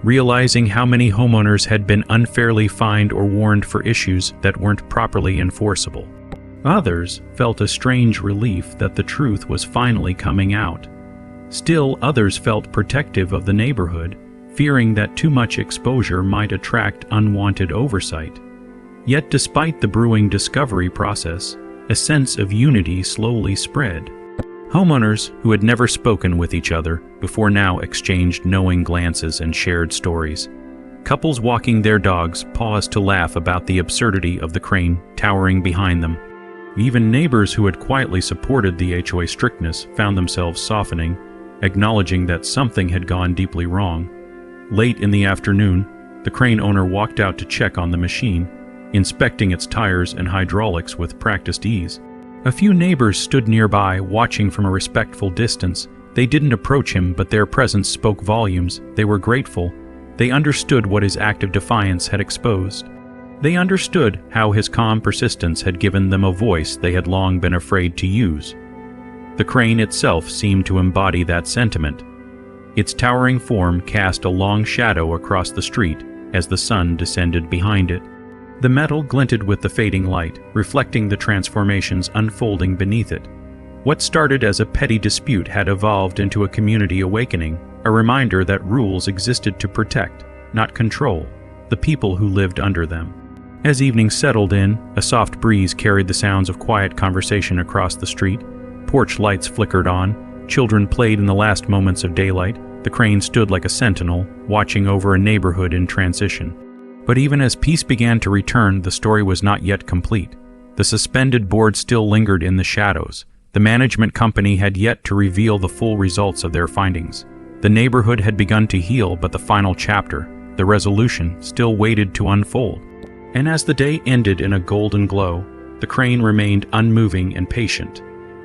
realizing how many homeowners had been unfairly fined or warned for issues that weren't properly enforceable. Others felt a strange relief that the truth was finally coming out. Still, others felt protective of the neighborhood, fearing that too much exposure might attract unwanted oversight. Yet despite the brewing discovery process, a sense of unity slowly spread. Homeowners who had never spoken with each other before now exchanged knowing glances and shared stories. Couples walking their dogs paused to laugh about the absurdity of the crane towering behind them. Even neighbors who had quietly supported the HOA strictness found themselves softening, acknowledging that something had gone deeply wrong. Late in the afternoon, the crane owner walked out to check on the machine, inspecting its tires and hydraulics with practiced ease. A few neighbors stood nearby, watching from a respectful distance. They didn't approach him, but their presence spoke volumes. They were grateful. They understood what his act of defiance had exposed. They understood how his calm persistence had given them a voice they had long been afraid to use. The crane itself seemed to embody that sentiment. Its towering form cast a long shadow across the street as the sun descended behind it. The metal glinted with the fading light, reflecting the transformations unfolding beneath it. What started as a petty dispute had evolved into a community awakening, a reminder that rules existed to protect, not control, the people who lived under them. As evening settled in, a soft breeze carried the sounds of quiet conversation across the street. Porch lights flickered on, children played in the last moments of daylight. The crane stood like a sentinel, watching over a neighborhood in transition. But even as peace began to return, the story was not yet complete. The suspended board still lingered in the shadows. The management company had yet to reveal the full results of their findings. The neighborhood had begun to heal, but the final chapter, the resolution, still waited to unfold. And as the day ended in a golden glow, the crane remained unmoving and patient,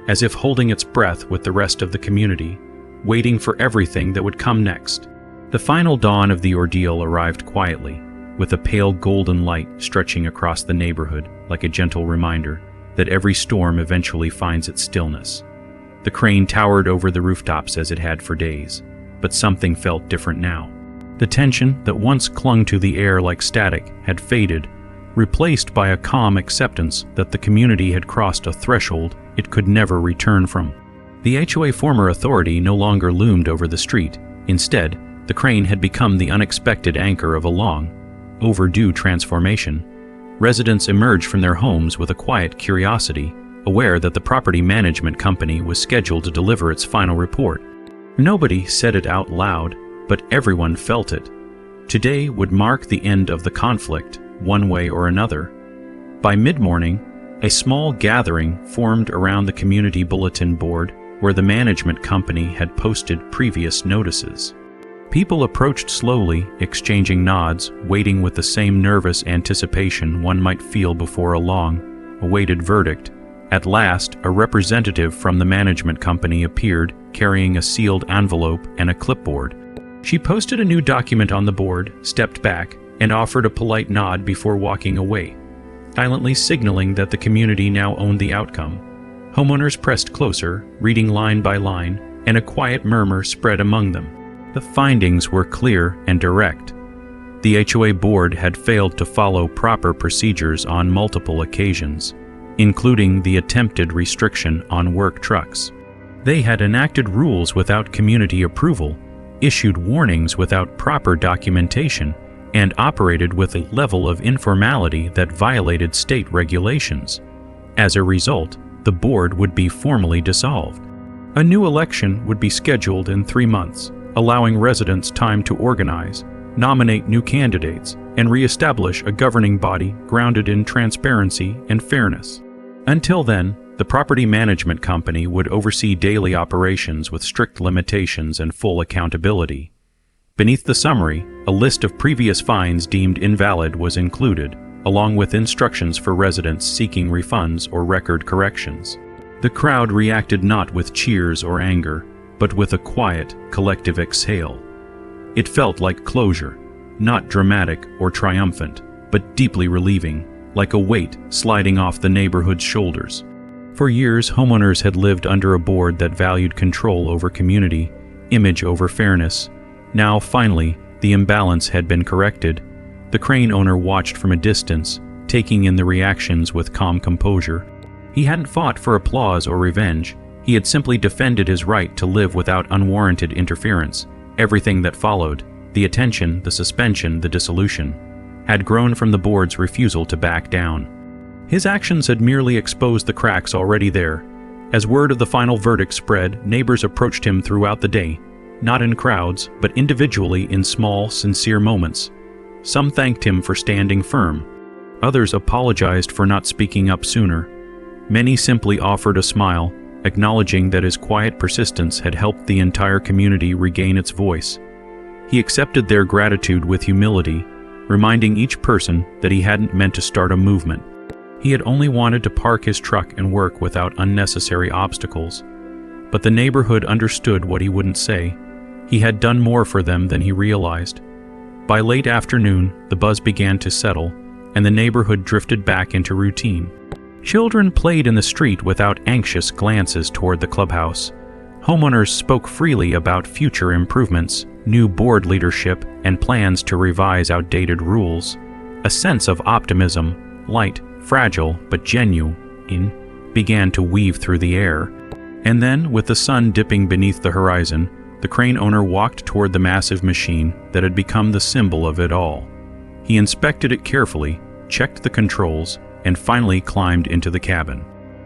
as if holding its breath with the rest of the community, waiting for everything that would come next. The final dawn of the ordeal arrived quietly, with a pale golden light stretching across the neighborhood like a gentle reminder that every storm eventually finds its stillness. The crane towered over the rooftops as it had for days, but something felt different now. The tension that once clung to the air like static had faded, replaced by a calm acceptance that the community had crossed a threshold it could never return from. The HOA former authority no longer loomed over the street. Instead, the crane had become the unexpected anchor of a long, overdue transformation. Residents emerged from their homes with a quiet curiosity, aware that the property management company was scheduled to deliver its final report. Nobody said it out loud, but everyone felt it. Today would mark the end of the conflict, one way or another. By mid-morning, a small gathering formed around the community bulletin board where the management company had posted previous notices. People approached slowly, exchanging nods, waiting with the same nervous anticipation one might feel before a long, awaited verdict. At last, a representative from the management company appeared, carrying a sealed envelope and a clipboard. She posted a new document on the board, stepped back, and offered a polite nod before walking away, silently signaling that the community now owned the outcome. Homeowners pressed closer, reading line by line, and a quiet murmur spread among them. The findings were clear and direct. The HOA board had failed to follow proper procedures on multiple occasions, including the attempted restriction on work trucks. They had enacted rules without community approval, issued warnings without proper documentation, and operated with a level of informality that violated state regulations. As a result, the board would be formally dissolved. A new election would be scheduled in 3 months, allowing residents time to organize, nominate new candidates, and reestablish a governing body grounded in transparency and fairness. Until then, the property management company would oversee daily operations with strict limitations and full accountability. Beneath the summary, a list of previous fines deemed invalid was included, along with instructions for residents seeking refunds or record corrections. The crowd reacted not with cheers or anger, but with a quiet, collective exhale. It felt like closure, not dramatic or triumphant, but deeply relieving, like a weight sliding off the neighborhood's shoulders. For years, homeowners had lived under a board that valued control over community, image over fairness. Now, finally, the imbalance had been corrected. The crane owner watched from a distance, taking in the reactions with calm composure. He hadn't fought for applause or revenge. He had simply defended his right to live without unwarranted interference. Everything that followed, the attention, the suspension, the dissolution, had grown from the board's refusal to back down. His actions had merely exposed the cracks already there. As word of the final verdict spread, neighbors approached him throughout the day, not in crowds, but individually in small, sincere moments. Some thanked him for standing firm. Others apologized for not speaking up sooner. Many simply offered a smile, acknowledging that his quiet persistence had helped the entire community regain its voice. He accepted their gratitude with humility, reminding each person that he hadn't meant to start a movement. He had only wanted to park his truck and work without unnecessary obstacles. But the neighborhood understood what he wouldn't say. He had done more for them than he realized. By late afternoon, the buzz began to settle, and the neighborhood drifted back into routine. Children played in the street without anxious glances toward the clubhouse. Homeowners spoke freely about future improvements, new board leadership, and plans to revise outdated rules. A sense of optimism, light, fragile but genuine, began to weave through the air. And then, with the sun dipping beneath the horizon, the crane owner walked toward the massive machine that had become the symbol of it all. He inspected it carefully, checked the controls, and finally climbed into the cabin.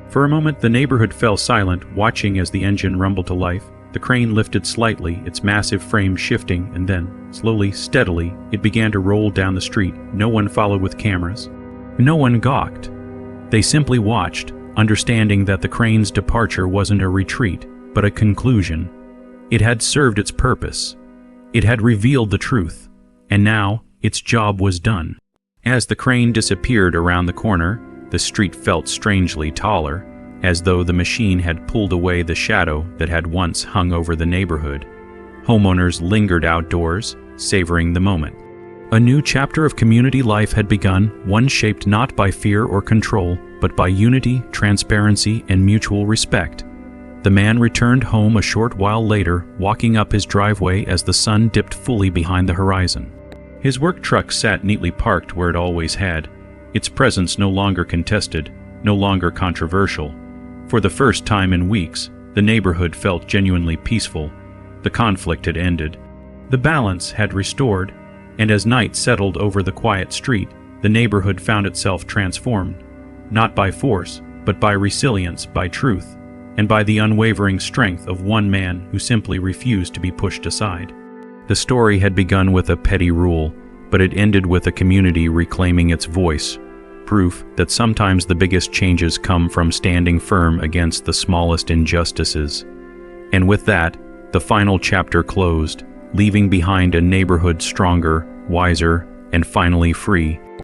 For a moment, the neighborhood fell silent, watching as the engine rumbled to life. The crane lifted slightly, its massive frame shifting, and then, slowly, steadily, it began to roll down the street. No one followed with cameras. No one gawked. They simply watched, understanding that the crane's departure wasn't a retreat, but a conclusion. It had served its purpose. It had revealed the truth, and now its job was done. As the crane disappeared around the corner, the street felt strangely taller, as though the machine had pulled away the shadow that had once hung over the neighborhood. Homeowners lingered outdoors, savoring the moment. A new chapter of community life had begun, one shaped not by fear or control, but by unity, transparency, and mutual respect. The man returned home a short while later, walking up his driveway as the sun dipped fully behind the horizon. His work truck sat neatly parked where it always had, its presence no longer contested, no longer controversial. For the first time in weeks, the neighborhood felt genuinely peaceful. The conflict had ended. The balance had restored, and as night settled over the quiet street, the neighborhood found itself transformed, not by force, but by resilience, by truth, and by the unwavering strength of one man who simply refused to be pushed aside. The story had begun with a petty rule, but it ended with a community reclaiming its voice, proof that sometimes the biggest changes come from standing firm against the smallest injustices. And with that, the final chapter closed, leaving behind a neighborhood stronger, wiser, and finally free.